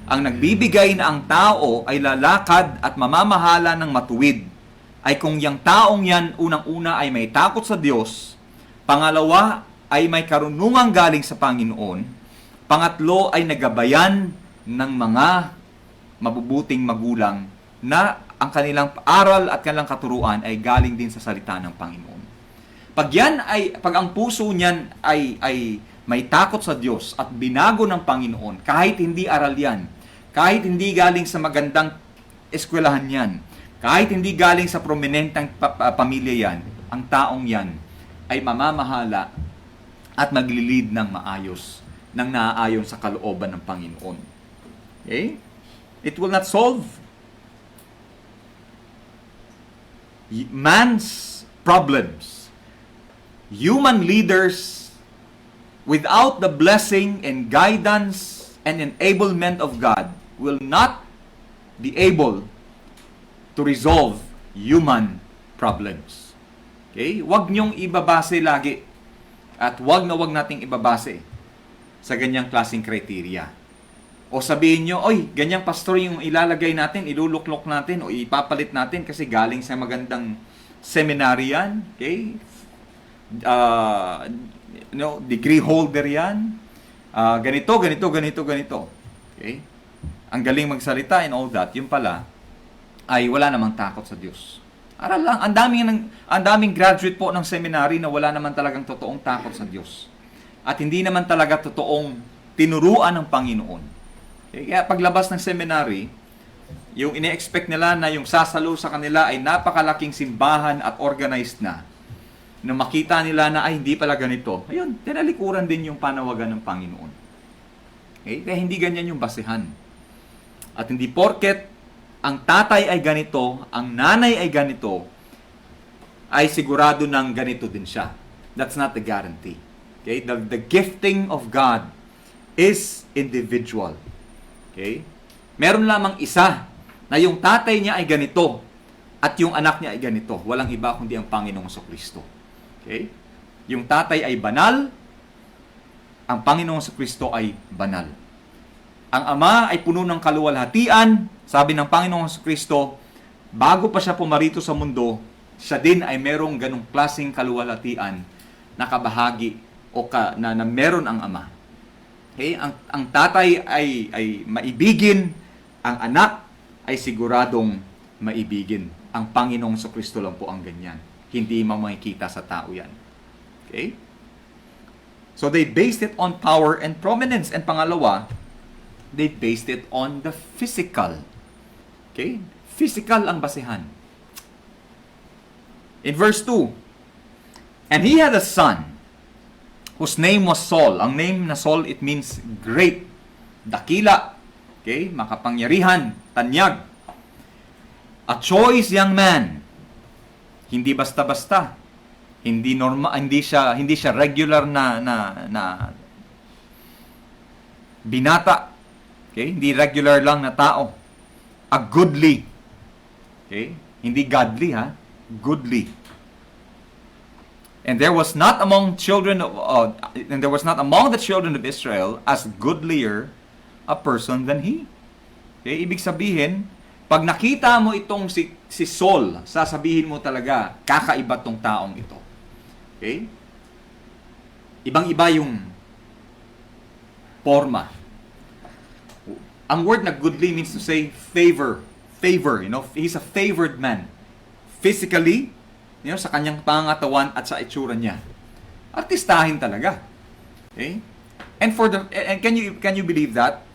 A: Ang nagbibigay na ang tao ay lalakad at mamamahala ng matuwid ay kung yung taong yan unang-una ay may takot sa Diyos, pangalawa ay may karunungan galing sa Panginoon, pangatlo ay nagabayan ng mga mabubuting magulang na ang kanilang aral at kanilang katuruan ay galing din sa salita ng Panginoon. Pag ang puso niyan ay may takot sa Diyos at binago ng Panginoon, kahit hindi aral yan, kahit hindi galing sa magandang eskwelahan yan, kahit hindi galing sa prominenteng pamilya yan, ang taong yan ay mamamahala at maglilid ng maayos, ng naaayon sa kalooban ng Panginoon. Okay? It will not solve man's problems. Human leaders, without the blessing and guidance and enablement of God, will not be able to resolve human problems. Okay? Huwag niyong ibabase lagi. At wag nating ibabase sa ganyang klaseng criteria. O sabihin nyo, oy, ganyang pastor yung ilalagay natin, iluluklok natin, o ipapalit natin kasi galing sa magandang seminary yan. Okay? Degree holder yan. Ganito. Okay? Ang galing magsalita and all that, yung pala, ay wala namang takot sa Diyos. Aral lang, ang daming graduate po ng seminary na wala naman talagang totoong takot sa Diyos. At hindi naman talaga totoong tinuruan ng Panginoon. Kaya paglabas ng seminary, yung ine-expect nila na yung sasalo sa kanila ay napakalaking simbahan at organized na. Nung makita nila na ay hindi pala ganito, ayun, tinalikuran din yung panawagan ng Panginoon. Okay? Kaya hindi ganyan yung basehan. At hindi porket ang tatay ay ganito, ang nanay ay ganito, ay sigurado ng ganito din siya. That's not the guarantee. Okay? The gifting of God is individual. Okay? Meron lamang isa na yung tatay niya ay ganito at yung anak niya ay ganito. Walang iba kundi ang Panginoong Kristo. Okay? Yung tatay ay banal, ang Panginoong Kristo ay banal. Ang ama ay puno ng kaluwalhatian. Sabi ng Panginoong Kristo, bago pa siya pumarito sa mundo, siya din ay merong ganong klaseng kaluwalhatian na kabahagi o na meron ang ama. Okay? Ang tatay ay maibigin, ang anak ay siguradong maibigin. Ang Panginoong Kristo lang po ang ganyan. Hindi makikita sa tao yan. Okay? So they based it on power and prominence. And pangalawa, they based it on the physical. Okay? Physical ang basehan. In verse 2, and he had a son, whose name was Saul. Ang name na Saul, it means great, dakila, okay? Makapangyarihan, tanyag. A choice young man. Hindi basta-basta. Hindi siya regular na binata. Okay? Hindi regular lang na tao. A goodly. Okay? Hindi godly, ha? Goodly. And there was not among the children of Israel as goodlier a person than he. Okay? Ibig sabihin, pag nakita mo itong si Saul, sasabihin mo talaga, kakaiba tong taong ito. Okay? Ibang-iba yung forma. Ang word na goodly means to say favor. Favor, he's a favored man. Physically, sa kanyang pangatawan at sa itsura niya. Artistahin talaga. Okay? And can you believe that?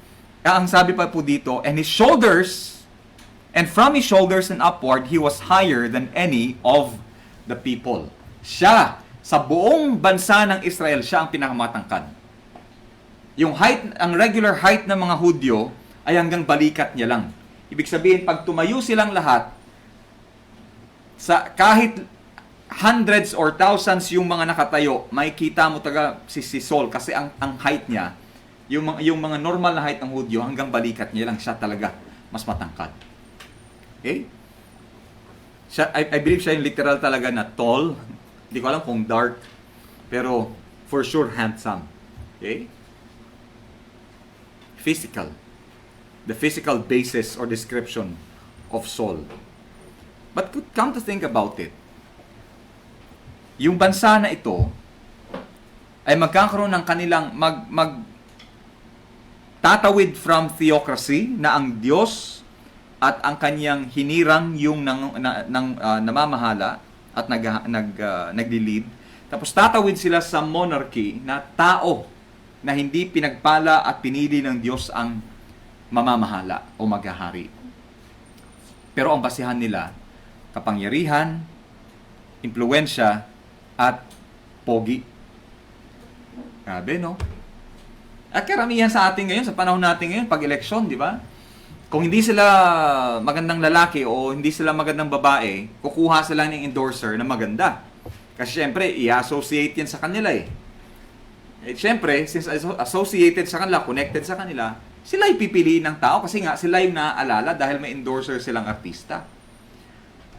A: Ang sabi pa po dito, and from his shoulders and upward, he was higher than any of the people. Siya, sa buong bansa ng Israel, siya ang pinakamatangkad. Yung height, ang regular height ng mga Hudyo ay hanggang balikat niya lang. Ibig sabihin, pag tumayo silang lahat, sa kahit hundreds or thousands yung mga nakatayo, makikita mo taga si Saul kasi ang height niya, yung mga normal na height ng Hudyo, hanggang balikat niya lang siya talaga mas matangkad. Okay? I believe siya yung literal talaga na tall. Hindi ko alam kung dark, pero for sure handsome. Okay? Physical. The physical basis or description of Saul. But come to think about it, yung bansa na ito ay magkakaroon ng kanilang tatawid from theocracy na ang Diyos at ang kanyang hinirang yung namamahala at nagli-lead. Tapos tatawid sila sa monarchy na tao na hindi pinagpala at pinili ng Diyos ang mamamahala o maghahari. Pero ang basihan nila, kapangyarihan, impluwensya, at pogi. Grabe, no? At karamihan sa atin ngayon, sa panahon natin ngayon, pag-eleksyon, di ba? Kung hindi sila magandang lalaki o hindi sila magandang babae, kukuha sila ng endorser na maganda. Kasi syempre, i-associate yan sa kanila eh. Eh syempre, since associated sa kanila, connected sa kanila, sila ipipiliin ng tao kasi nga sila yung naaalala dahil may endorser silang artista.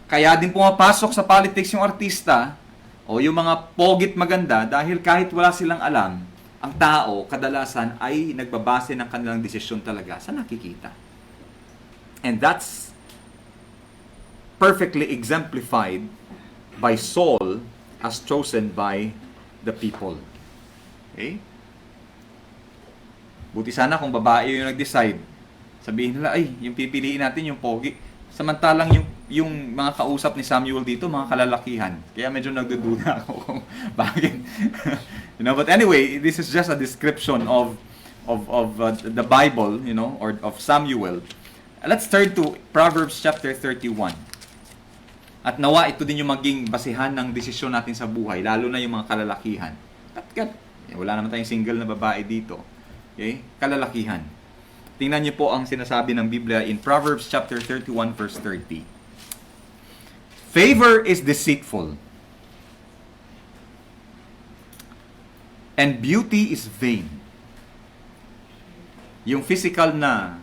A: Kaya din pumapasok sa politics yung artista o yung mga pogit maganda dahil kahit wala silang alam, ang tao kadalasan ay nagbabase ng kanilang desisyon talaga sa nakikita. And that's perfectly exemplified by Saul as chosen by the people. Okay? Buti sana kung babae yung nag-decide. Sabihin nila, ay, yung pipiliin natin yung pogi. Samantalang yung mga kausap ni Samuel dito, mga kalalakihan. Kaya medyo nagdududa ako kung bakit. But anyway, this is just a description of the Bible, or of Samuel. Let's turn to Proverbs chapter 31. At nawa ito din yung maging basihan ng desisyon natin sa buhay, lalo na yung mga kalalakihan. Wala naman tayong single na babae dito. Okay? Kalalakihan. Tingnan niyo po ang sinasabi ng Biblia in Proverbs chapter 31 verse 30. Favor is deceitful, and beauty is vain. Yung physical na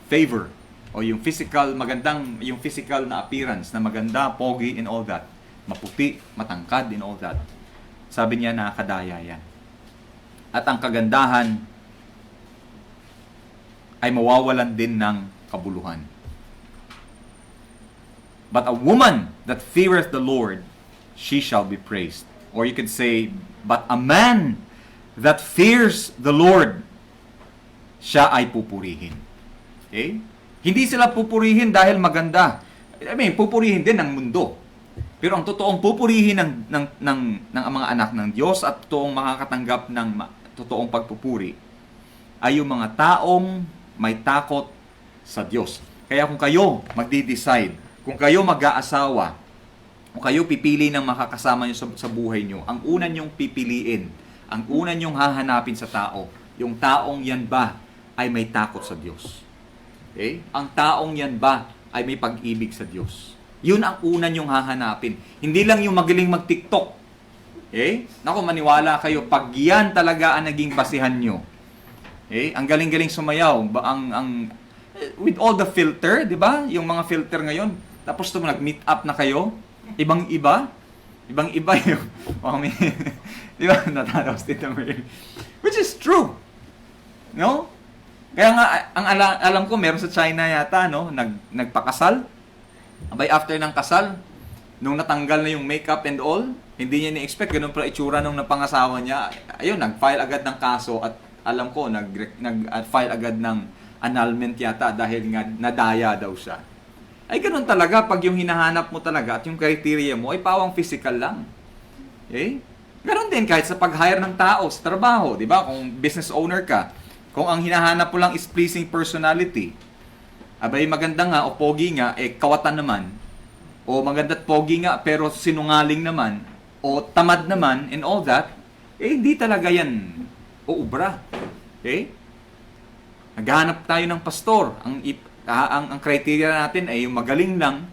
A: favor o yung physical na appearance na maganda, pogi and all that, maputi, matangkad and all that. Sabi niya nakakadaya yan. At ang kagandahan ay mawawalan din ng kabuluhan. But a woman that feareth the Lord, she shall be praised. Or you could say, but a man that fears the Lord, siya ay pupurihin. Okay? Hindi sila pupurihin dahil maganda. Pupurihin din ng mundo. Pero ang totoong pupurihin ng mga anak ng Diyos at totoong makakatanggap ng totoong pagpupuri ay yung mga taong may takot sa Diyos. Kaya kung kayo magdi-decide, kung kayo mag-aasawa, kung kayo pipili ng makakasama nyo sa buhay nyo, ang una nyong pipiliin, ang una nyong hahanapin sa tao, yung taong yan ba ay may takot sa Diyos? Okay? Ang taong yan ba ay may pag-ibig sa Diyos? Yun ang una nyong hahanapin. Hindi lang yung magaling mag-TikTok. Okay? Naku, maniwala kayo, pag yan talaga ang naging basihan nyo, okay? Ang galing-galing sumayaw, with all the filter, di ba? Yung mga filter ngayon, tapos nag-meet up na kayo, ibang-iba yung, di ba? Natatawas dito, which is true. No? Kaya nga, ang alam ko, meron sa China yata, no? Nagpakasal. Abay, after ng kasal, nung natanggal na yung makeup and all, hindi niya ni-expect, ganun pala itsura nung napangasawa niya. Ayun, nag-file agad ng kaso at alam ko, nag-file agad ng annulment yata dahil nga nadaya daw siya. Ay, ganun talaga pag yung hinahanap mo talaga at yung criteria mo ay pawang physical lang. Okay? Ganun din kahit sa pag-hire ng tao sa trabaho, di ba? Kung business owner ka, kung ang hinahanap mo lang is pleasing personality, abay maganda nga o pogi nga, kawatan naman. O maganda at pogi nga pero sinungaling naman, o tamad naman and all that, hindi talaga yan uubra. Okay? Naghahanap tayo ng pastor. Ang criteria natin ay yung magaling lang,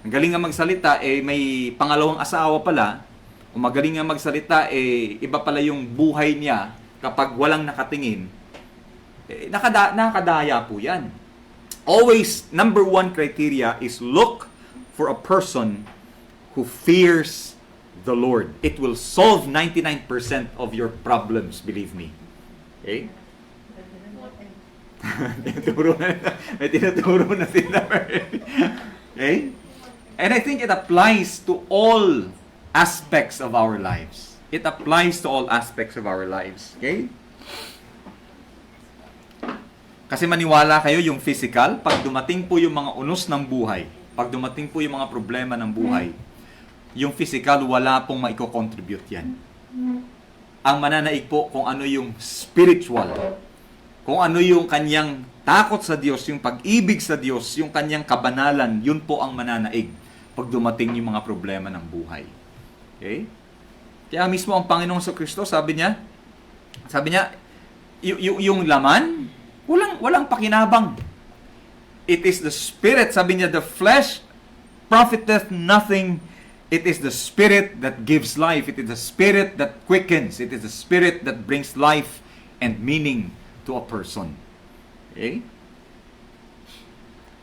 A: Ang galing nga magsalita, may pangalawang asawa pala, o magaling nga magsalita, iba pala yung buhay niya kapag walang nakatingin, nakadaya po yan. Always, number one criteria is look for a person who fears the Lord. It will solve 99% of your problems, believe me. Okay? May tinuturo na sila. Okay? And I think it applies to all aspects of our lives. It applies to all aspects of our lives. Okay? Kasi maniwala kayo yung physical, pag dumating po yung mga unos ng buhay, pag dumating po yung mga problema ng buhay, yung physical, wala pong maiko-contribute yan. Ang mananaig po kung ano yung spiritual, kung ano yung kanyang takot sa Diyos, yung pag-ibig sa Diyos, yung kanyang kabanalan, yun po ang mananaig pag dumating yung mga problema ng buhay. Okay? Kaya mismo ang Panginoong Kristo, sabi niya, yung laman, walang pakinabang. It is the Spirit, sabi niya, the flesh profiteth nothing. It is the Spirit that gives life. It is the Spirit that quickens. It is the Spirit that brings life and meaning to a person. Okay?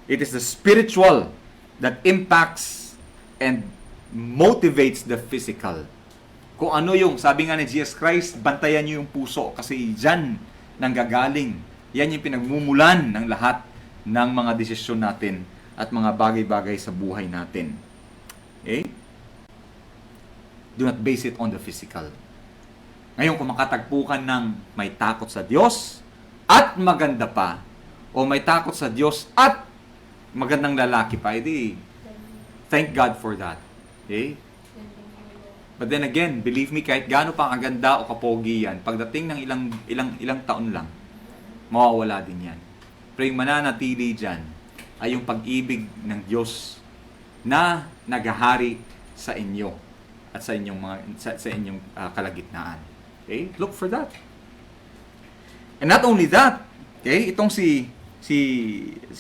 A: It is the spiritual that impacts and motivates the physical. Kung ano yung, sabi nga ni Jesus Christ, bantayan niyo yung puso kasi dyan nanggagaling. Yan yung pinagmumulan ng lahat ng mga desisyon natin at mga bagay-bagay sa buhay natin. Okay? Do not base it on the physical. Ngayon, kung makatagpo ka ng may takot sa Diyos at maganda pa, o may takot sa Diyos at magandang lalaki pa, edi thank God for that. Okay? But then again, believe me, kahit gaano pa kaganda o kapogi yan, pagdating ng ilang taon lang, mawawala din yan. Pero yung mananatili dyan ay yung pag-ibig ng Diyos na naghahari sa inyo at sa inyong kalagitnaan. Okay? Look for that. And not only that, okay, itong si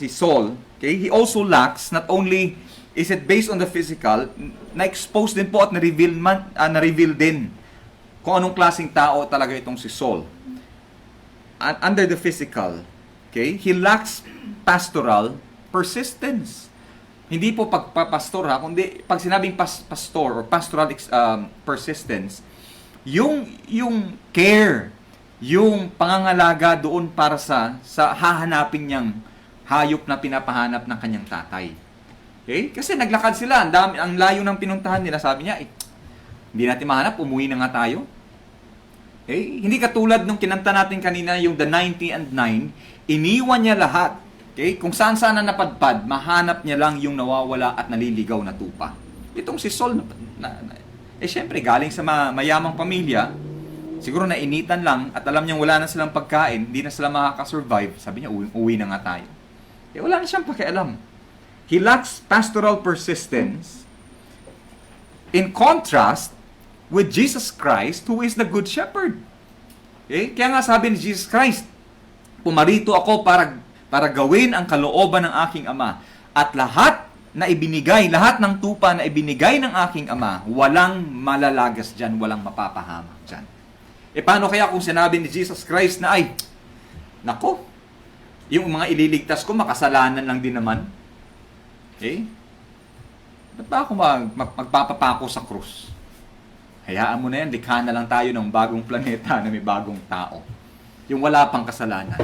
A: Saul, okay, he also lacks, not only is it based on the physical, na-expose din po at na-reveal din kung anong klaseng tao talaga itong si Saul. Under the physical, okay, he lacks pastoral persistence. Hindi po pagpapastor ha, kundi pag sinabing pastor or pastoral persistence, yung care, yung pangangalaga doon para sa hahanapin niyang hayop na pinapahanap ng kanyang tatay. Okay? Kasi naglakad sila, ang layo ng pinuntahan nila, sabi niya, hindi natin mahanap, umuwi na nga tayo. Okay? Hindi katulad nung kinanta natin kanina, yung the 90 and 9, iniwan niya lahat. Okay? Kung saan-saan na napadpad, mahanap niya lang yung nawawala at naliligaw na tupa. Itong si Saul, syempre, galing sa mayamang pamilya, siguro nainitan lang at alam niyang wala na silang pagkain, hindi na sila makakasurvive. Sabi niya, uwi na nga tayo. Wala na siyang pakialam. He lacks pastoral persistence in contrast with Jesus Christ, who is the Good Shepherd. Okay? Kaya nga sabi ni Jesus Christ, pumarito ako para gawin ang kalooban ng aking Ama. At lahat ng tupa na ibinigay ng aking Ama, walang malalagas dyan, walang mapapahamak dyan. Paano kaya kung sinabi ni Jesus Christ na nako, yung mga ililigtas ko, makasalanan lang din naman. Okay? Ba't ba ako magpapapako sa krus? Hayaan mo na yan, likha na lang tayo ng bagong planeta na may bagong tao. Yung wala pang kasalanan.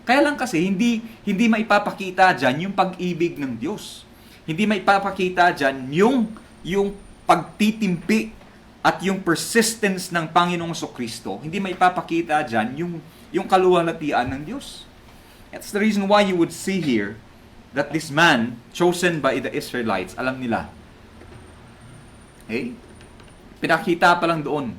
A: Kaya lang kasi, hindi maipapakita dyan yung pag-ibig ng Diyos. Hindi maipapakita dyan yung pagtitimpi at yung persistence ng Panginoong Kristo. Hindi maipapakita dyan yung kaluwalhatian ng Diyos. That's the reason why you would see here that this man, chosen by the Israelites, alam nila. Okay? Pinakita pa lang doon.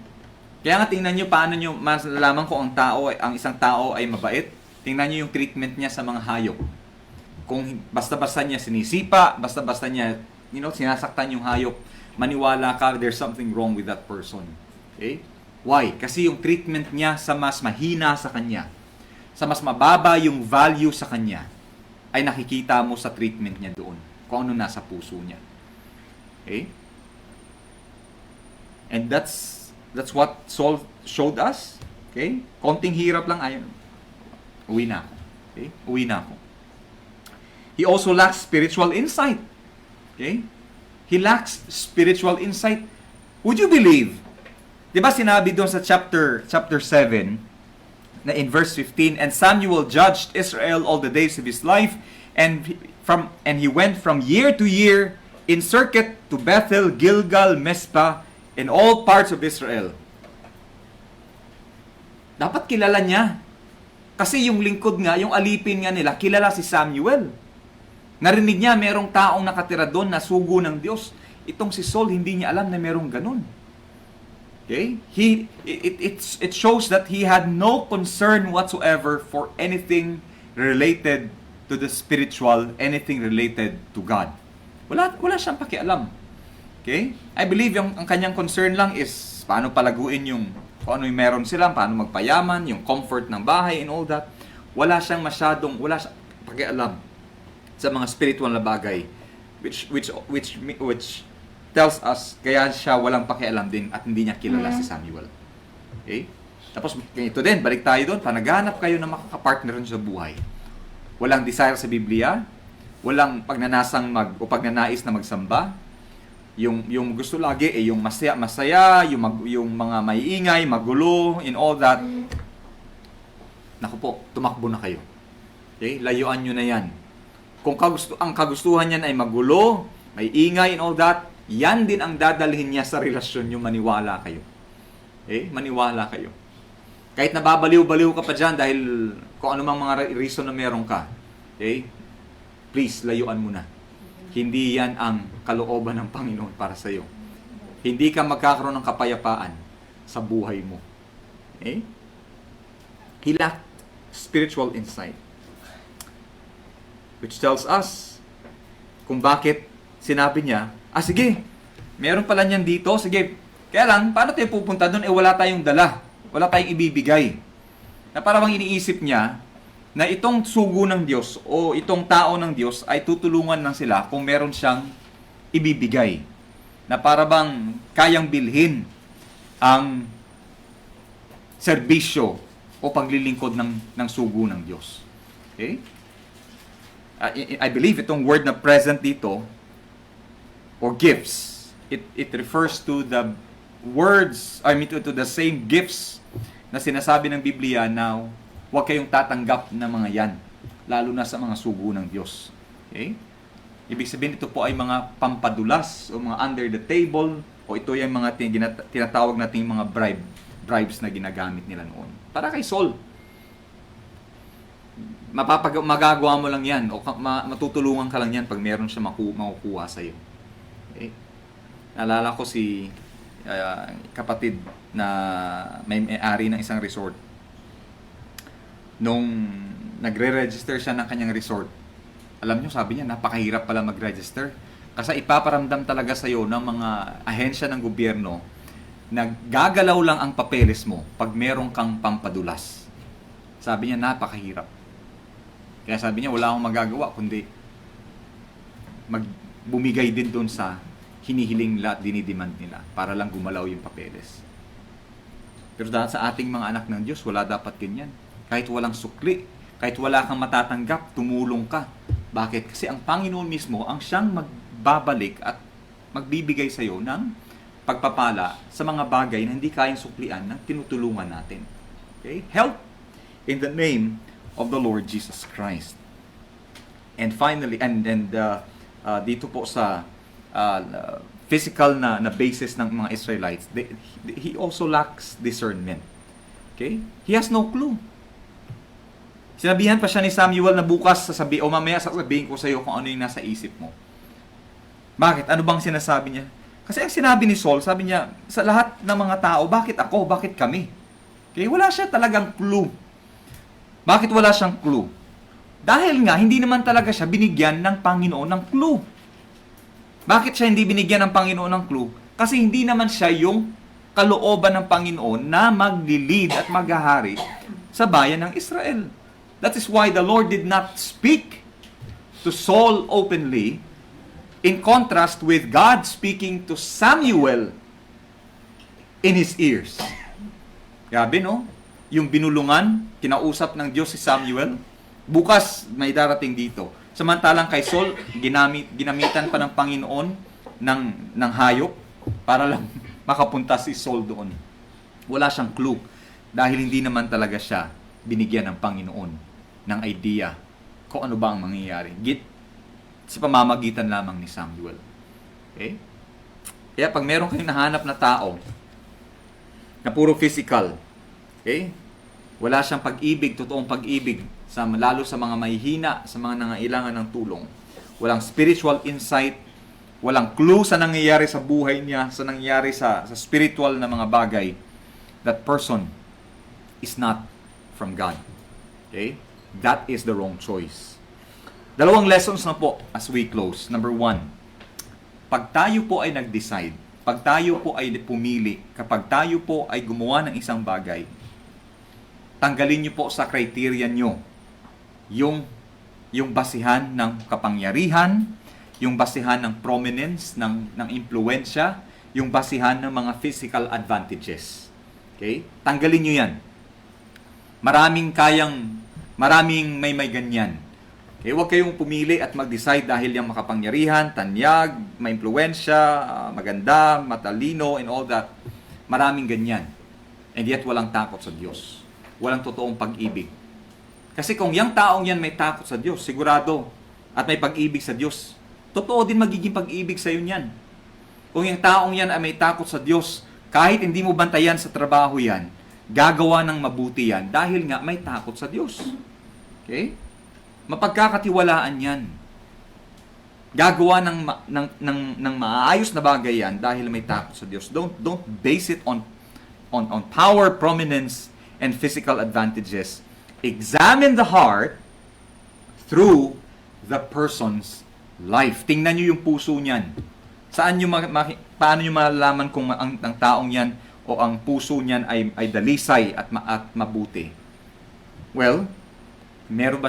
A: Kaya nga tingnan nyo paano nyo malalaman kung ang isang tao ay mabait. Tingnan nyo yung treatment niya sa mga hayop. Kung basta-basta niya sinisipa, basta-basta niya sinasaktan yung hayop, maniwala ka, there's something wrong with that person. Okay? Why? Kasi yung treatment niya sa mas mahina sa kanya, sa mas mababa yung value sa kanya, ay nakikita mo sa treatment niya doon, kung ano nasa puso niya. Okay? And that's what Saul showed us. Okay? Konting hirap lang, ayun. Uwi na ako. Okay? Uwi na ako. He also lacks spiritual insight. Okay? He lacks spiritual insight. Would you believe? 'Di ba sinabi doon sa chapter 7 na in verse 15, and Samuel judged Israel all the days of his life, and he went from year to year in circuit to Bethel, Gilgal, Mizpah, in all parts of Israel. Dapat kilala niya. Kasi yung lingkod nga, yung alipin nga nila, kilala si Samuel. Narinig niya, merong taong nakatira doon na sugo ng Diyos. Itong si Saul, hindi niya alam na merong ganun. Okay? It shows that he had no concern whatsoever for anything related to the spiritual, anything related to God. Wala siyang pakialam. Okay? I believe ang kanyang concern lang is paano palaguin yung kung ano yung meron sila, paano magpayaman, yung comfort ng bahay and all that. Wala siyang pakialam sa mga spiritual na bagay which tells us kaya siya walang pakialam din at hindi niya kilala si Samuel. Okay? Tapos ito din, balik tayo doon, panaghanap kayo na makakapartner sa buhay. Walang desire sa Biblia, walang pagnanasang o pagnanais na magsamba. Yung gusto lagi yung masaya, yung mga maiingay, magulo, in all that. Naku po, tumakbo na kayo. Okay? Layuan nyo na yan. Kung ang kagustuhan niyan ay magulo, may ingay and all that, yan din ang dadalhin niya sa relasyon nyo, maniwala kayo. Okay? Maniwala kayo. Kahit nababaliw-baliw ka pa dyan dahil kung ano mang mga reason na meron ka, okay? Please, layuan mo na. Hindi yan ang kalooban ng Panginoon para sa iyo. Hindi ka magkakaroon ng kapayapaan sa buhay mo. Okay? He lacked spiritual insight. Which tells us kung bakit sinabi niya, sige, meron pala niyan dito, sige, kaya lang, paano tayo pupunta doon? Wala tayong dala. Wala tayong ibibigay. Na parang iniisip niya na itong sugo ng Diyos o itong tao ng Diyos ay tutulungan lang sila kung meron siyang ibibigay. Na para bang kayang bilhin ang serbisyo o paglilingkod ng sugo ng Diyos. Okay? I believe itong word na present dito or gifts, it refers to the words, to the same gifts na sinasabi ng Biblia na huwag kayong tatanggap ng mga yan, lalo na sa mga sugo ng Diyos. Okay? Ibig sabihin ito po ay mga pampadulas o mga under the table o ito yung mga tinatawag nating mga bribes na ginagamit nila noon. Para kay Saul, magagawa mo lang yan o matutulungan ka lang yan pag meron siya makukuha sa iyo. Okay? Naalala ko si kapatid na may-ari ng isang resort. Nung nagre-register siya ng kanyang resort, alam nyo, sabi niya, napakahirap pala mag-register. Kasi ipaparamdam talaga sa iyo ng mga ahensya ng gobyerno na gagalaw lang ang papeles mo pag meron kang pampadulas. Sabi niya, napakahirap. Kaya sabi niya, wala akong magagawa kundi bumigay din doon sa hinihiling at dinidemand nila para lang gumalaw yung papeles. Pero dahil sa ating mga anak ng Diyos, wala dapat ganyan. Kahit walang sukli, kahit wala kang matatanggap, tumulong ka. Bakit? Kasi ang Panginoon mismo ang siyang magbabalik at magbibigay sa iyo ng pagpapala sa mga bagay na hindi kayang suklian na tinutulungan natin. Okay? Help in the name of the Lord Jesus Christ. And finally, dito po sa physical na basis ng mga Israelites, he also lacks discernment. Okay? He has no clue. Sinabihan pa siya ni Samuel na bukas mamaya sasabihin ko sa iyo kung ano yung nasa isip mo. Bakit? Ano bang sinasabi niya? Kasi ang sinabi ni Saul, sabi niya, sa lahat ng mga tao, bakit ako? Bakit kami? Okay? Wala siya talagang clue. Bakit wala siyang clue? Dahil nga, hindi naman talaga siya binigyan ng Panginoon ng clue. Bakit siya hindi binigyan ng Panginoon ng clue? Kasi hindi naman siya yung kalooban ng Panginoon na maglilid at maghahari sa bayan ng Israel. That is why the Lord did not speak to Saul openly In contrast with God speaking to Samuel in his ears. Grabe, no? Yung binulungan, kinausap ng Diyos si Samuel. Bukas, may darating dito. Samantalang kay Saul, ginamitan pa ng Panginoon ng hayop para lang makapunta si Saul doon. Wala siyang clue dahil hindi naman talaga siya binigyan ng Panginoon ng idea kung ano ba ang mangyayari. Sa pamamagitan lamang ni Samuel. Okay? Kaya pag meron kayong nahanap na tao na puro physical, okay? Wala siyang pag-ibig, totoong pag-ibig, lalo sa mga mahihina, sa mga nangailangan ng tulong. Walang spiritual insight, walang clue sa nangyayari sa buhay niya, sa nangyayari sa spiritual na mga bagay. That person is not from God. Okay? That is the wrong choice. Dalawang lessons na po as we close. Number 1, pag tayo po ay nag-decide, pag tayo po ay pumili, kapag tayo po ay gumawa ng isang bagay, tanggalin niyo po sa criteria niyo yung basihan ng kapangyarihan, yung basihan ng prominence, ng impluensya, yung basihan ng mga physical advantages. Okay? Tanggalin niyo yan. Maraming may ganyan. Okay, huwag kayong pumili at mag-decide dahil yung makapangyarihan, tanyag, may impluensya, maganda, matalino, and all that. Maraming ganyan. And yet, walang takot sa Diyos. Walang totoong pag-ibig. Kasi kung yung taong yan may takot sa Diyos, sigurado, at may pag-ibig sa Diyos, totoo din magiging pag-ibig sa iyo niyan. Kung yung taong yan ay may takot sa Diyos, kahit hindi mo bantayan sa trabaho yan, gagawa ng mabuti yan dahil nga may takot sa Diyos. Okay? Mapagkakatiwalaan yan. Gagawa ng maayos na bagay yan dahil may takot sa Diyos. Don't base it on power, prominence, and physical advantages. Examine the heart through the person's life. Tingnan nyo yung puso niyan. Paano nyo malalaman kung ang taong yan o ang puso niyan ay dalisay at mabuti? Well, meron ba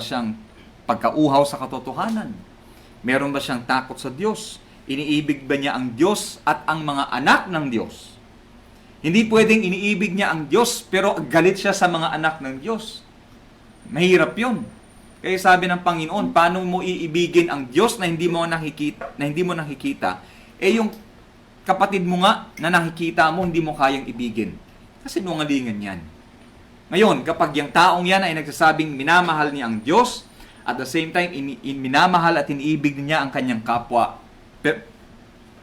A: siyang pagkauhaw sa katotohanan? Meron ba siyang takot sa Diyos? Iniibig ba niya ang Diyos at ang mga anak ng Diyos? Hindi pwedeng iniibig niya ang Diyos pero galit siya sa mga anak ng Diyos. Mahirap yun. Kaya sabi ng Panginoon, paano mo iibigin ang Diyos na hindi mo nakikita? Yung kapatid mo nga na nakikita mo, hindi mo kayang ibigin. Kasi nungalingan yan. Ngayon, kapag yung taong yan ay nagsasabing minamahal niya ang Diyos, at the same time, minamahal at iniibig niya ang kanyang kapwa,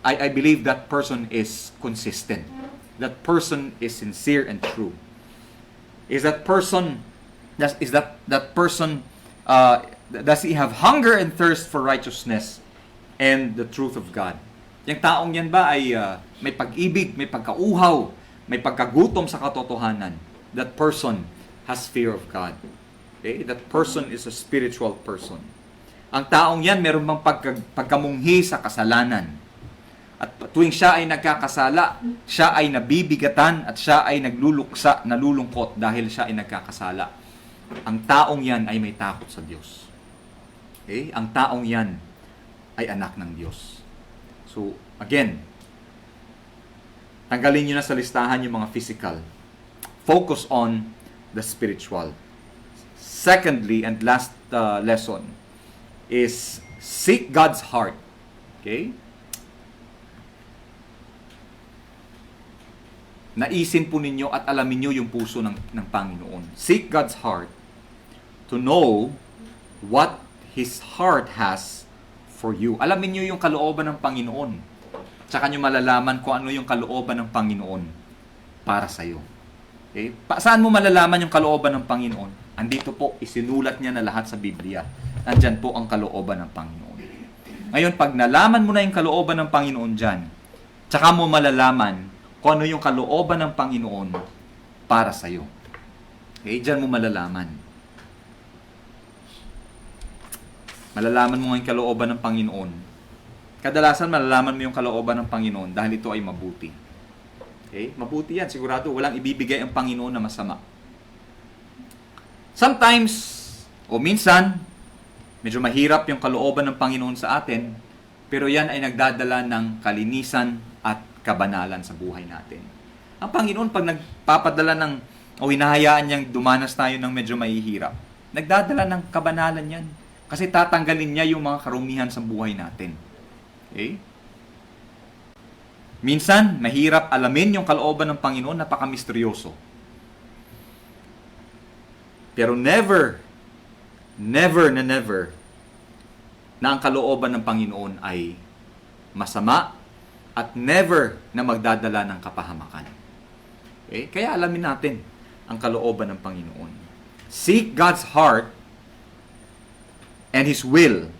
A: I believe that person is consistent. That person is sincere and true. Does he have hunger and thirst for righteousness and the truth of God? Yung taong yan ba ay may pag-ibig, may pagkauhaw, may pagkagutom sa katotohanan? That person has fear of God. Okay? That person is a spiritual person. Ang taong yan, meron bang pagkamunghi sa kasalanan. At tuwing siya ay nagkakasala, siya ay nabibigatan at siya ay nalulungkot dahil siya ay nagkakasala. Ang taong yan ay may takot sa Diyos. Okay? Ang taong yan ay anak ng Diyos. So, again, tanggalin nyo na sa listahan yung mga physical. Focus on the spiritual. Secondly, and last lesson, is seek God's heart. Okay? Naisin po ninyo at alamin nyo yung puso ng Panginoon. Seek God's heart to know what His heart has for you. Alamin nyo yung kalooban ng Panginoon. Tsaka nyo malalaman kung ano yung kalooban ng Panginoon para sa'yo. Okay? Saan mo malalaman yung kalooban ng Panginoon? Andito po, isinulat niya na lahat sa Biblia. Nandyan po ang kalooban ng Panginoon. Ngayon, pag nalaman mo na yung kalooban ng Panginoon dyan, tsaka mo malalaman kung ano yung kalooban ng Panginoon para sa'yo. Okay? Dyan mo malalaman. Malalaman mo yung kalooban ng Panginoon. Kadalasan malalaman mo yung kalooban ng Panginoon dahil ito ay mabuti. Okay? Mabuti yan. Sigurado, walang ibibigay ang Panginoon na masama. Sometimes, o minsan, Medyo mahirap yung kalooban ng Panginoon sa atin, pero yan ay nagdadala ng kalinisan at kabanalan sa buhay natin. Ang Panginoon, pag nagpapadala ng, o hinahayaan niyang dumanas tayo ng medyo mahihirap, nagdadala ng kabanalan yan. Kasi tatanggalin niya yung mga karumihan sa buhay natin. Okay? Minsan, mahirap alamin yung kalooban ng Panginoon, napaka-misteryoso. Pero never na ang kalooban ng Panginoon ay masama at never na magdadala ng kapahamakan. Okay? Kaya alamin natin ang kalooban ng Panginoon. Seek God's heart and His will.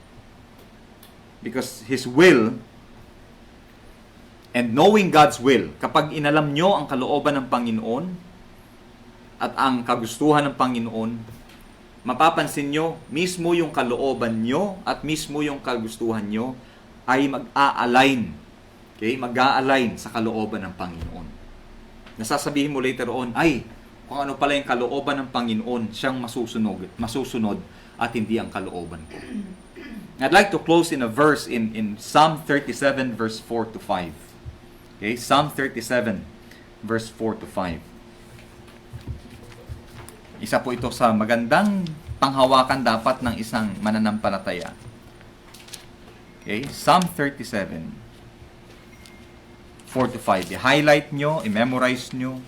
A: Because His will and knowing God's will, kapag inalam nyo ang kalooban ng Panginoon at ang kagustuhan ng Panginoon, mapapansin nyo, mismo yung kalooban nyo at mismo yung kagustuhan nyo ay mag-a-align. Okay? Mag-a-align sa kalooban ng Panginoon. Nasasabihin mo later on, ay, kung ano pala yung kalooban ng Panginoon, siyang masusunod at hindi ang kalooban ko. I'd like to close in a verse in Psalm 37 verse 4 to 5. Okay? Psalm 37 verse 4 to 5. Isa po ito sa magandang panghawakan dapat ng isang mananampalataya. Okay? Psalm 37 4 to 5. I-highlight nyo, i-memorize nyo,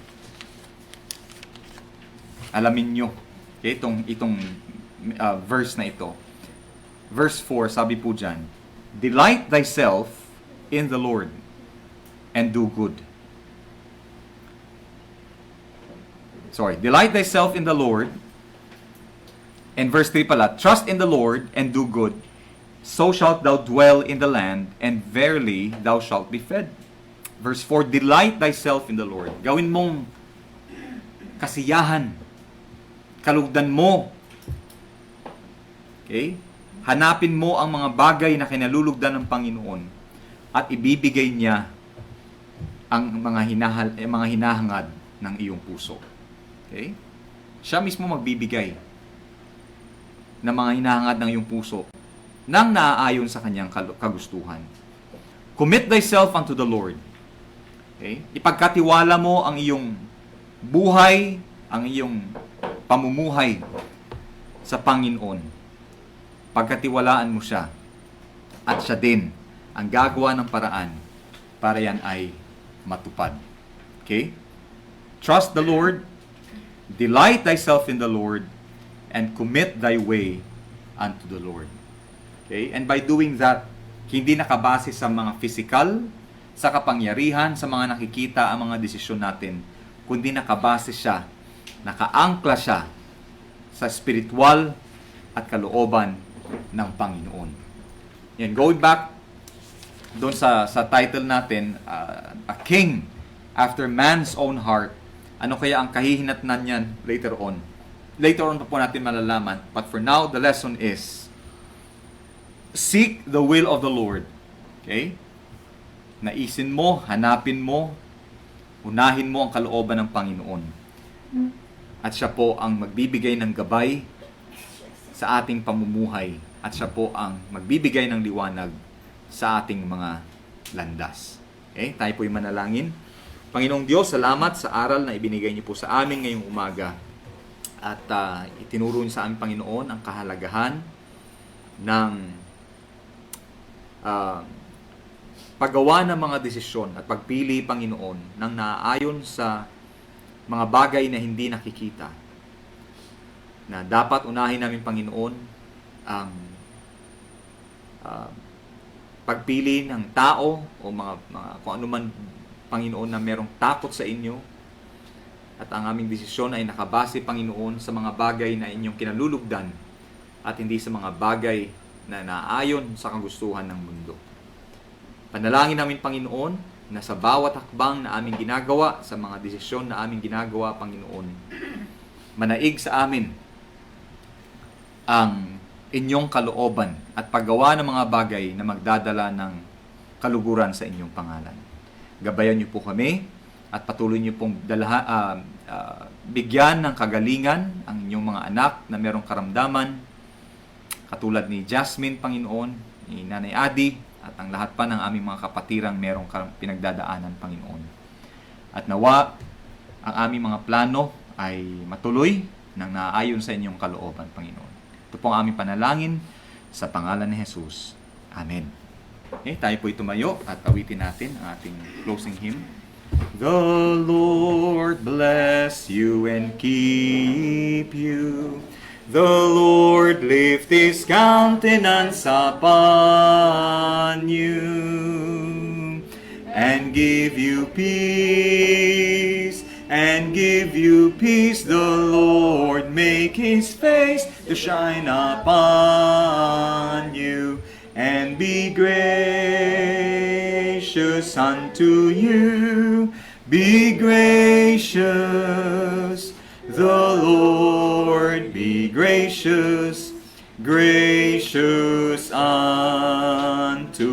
A: alamin nyo. Okay? Itong verse na ito. Verse 4, sabi po dyan, delight thyself in the Lord and do good. Delight thyself in the Lord. And verse 3 pala, trust in the Lord and do good. So shalt thou dwell in the land, and verily thou shalt be fed. Verse 4, delight thyself in the Lord. Gawin mong kasiyahan. Kalugdan mo. Okay? Hanapin mo ang mga bagay na kinalulugdan ng Panginoon at ibibigay niya ang mga hinahangad ng iyong puso. Okay? Siya mismo magbibigay ng mga hinahangad ng iyong puso nang naaayon sa kanyang kagustuhan. Commit thyself unto the Lord. Okay? Ipagkatiwala mo ang iyong buhay, ang iyong pamumuhay sa Panginoon. Pagkatiwalaan mo siya at siya din ang gagawa ng paraan para yan ay matupad. Okay? Trust the Lord, delight thyself in the Lord, and commit thy way unto the Lord. Okay? And by doing that, hindi nakabase sa mga physical, sa kapangyarihan, sa mga nakikita ang mga desisyon natin, kundi nakabase siya, nakaangkla siya sa spiritual at kalooban ng Panginoon. Yan, going back doon sa title natin, A King After Man's Own Heart. Ano kaya ang kahihinatnan niyan later on? Later on pa po natin malalaman. But for now, the lesson is, seek the will of the Lord. Okay? Naisin mo, hanapin mo, unahin mo ang kalooban ng Panginoon. At siya po ang magbibigay ng gabay sa ating pamumuhay at siya po ang magbibigay ng liwanag sa ating mga landas. Okay? Tayo po'y manalangin. Panginoong Diyos, salamat sa aral na ibinigay niyo po sa amin ngayong umaga. At itinuro niyo sa aming Panginoon ang kahalagahan ng paggawa ng mga desisyon at pagpili, Panginoon, ng naaayon sa mga bagay na hindi nakikita. Na dapat unahin namin, Panginoon, ang pagpili ng tao o mga kung ano man, Panginoon, na merong takot sa inyo. At ang aming desisyon ay nakabase, Panginoon, sa mga bagay na inyong kinalulugdan at hindi sa mga bagay na naayon sa kagustuhan ng mundo. Panalangin namin, Panginoon, na sa bawat hakbang na aming ginagawa, sa mga desisyon na aming ginagawa, Panginoon, manaig sa amin ang inyong kalooban at paggawa ng mga bagay na magdadala ng kaluguran sa inyong pangalan. Gabayan niyo po kami at patuloy niyo pong bigyan ng kagalingan ang inyong mga anak na merong karamdaman, Katulad ni Jasmine, Panginoon, ni Nanay Adi, at ang lahat pa ng aming mga kapatirang merong pinagdadaanan, Panginoon. At nawa, ang aming mga plano ay matuloy nang naaayon sa inyong kalooban, Panginoon. Ito po ang aming panalangin sa pangalan ni Jesus. Amen. Okay, tayo po tumayo at awitin natin ang ating closing hymn. The Lord bless you and keep you. The Lord lift His countenance upon you and give you peace. And give you peace, the Lord make His face to shine upon you, and be gracious unto you. Be gracious, the Lord be gracious, gracious unto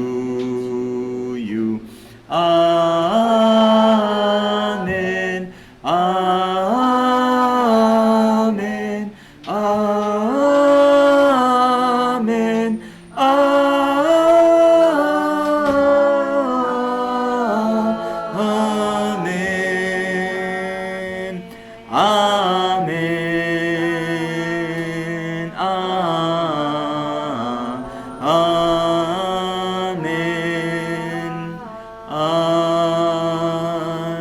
A: you. Amen. Amen. Amen. Amen. Amen. Amen.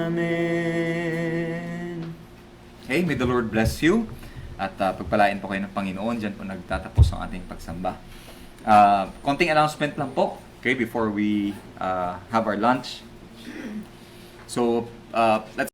A: Amen. Okay, may the Lord bless you. At pagpalain po kayo ng Panginoon. Diyan po nagtatapos ang ating pagsamba. Konting announcement lang po, okay, before we have our lunch. So, let's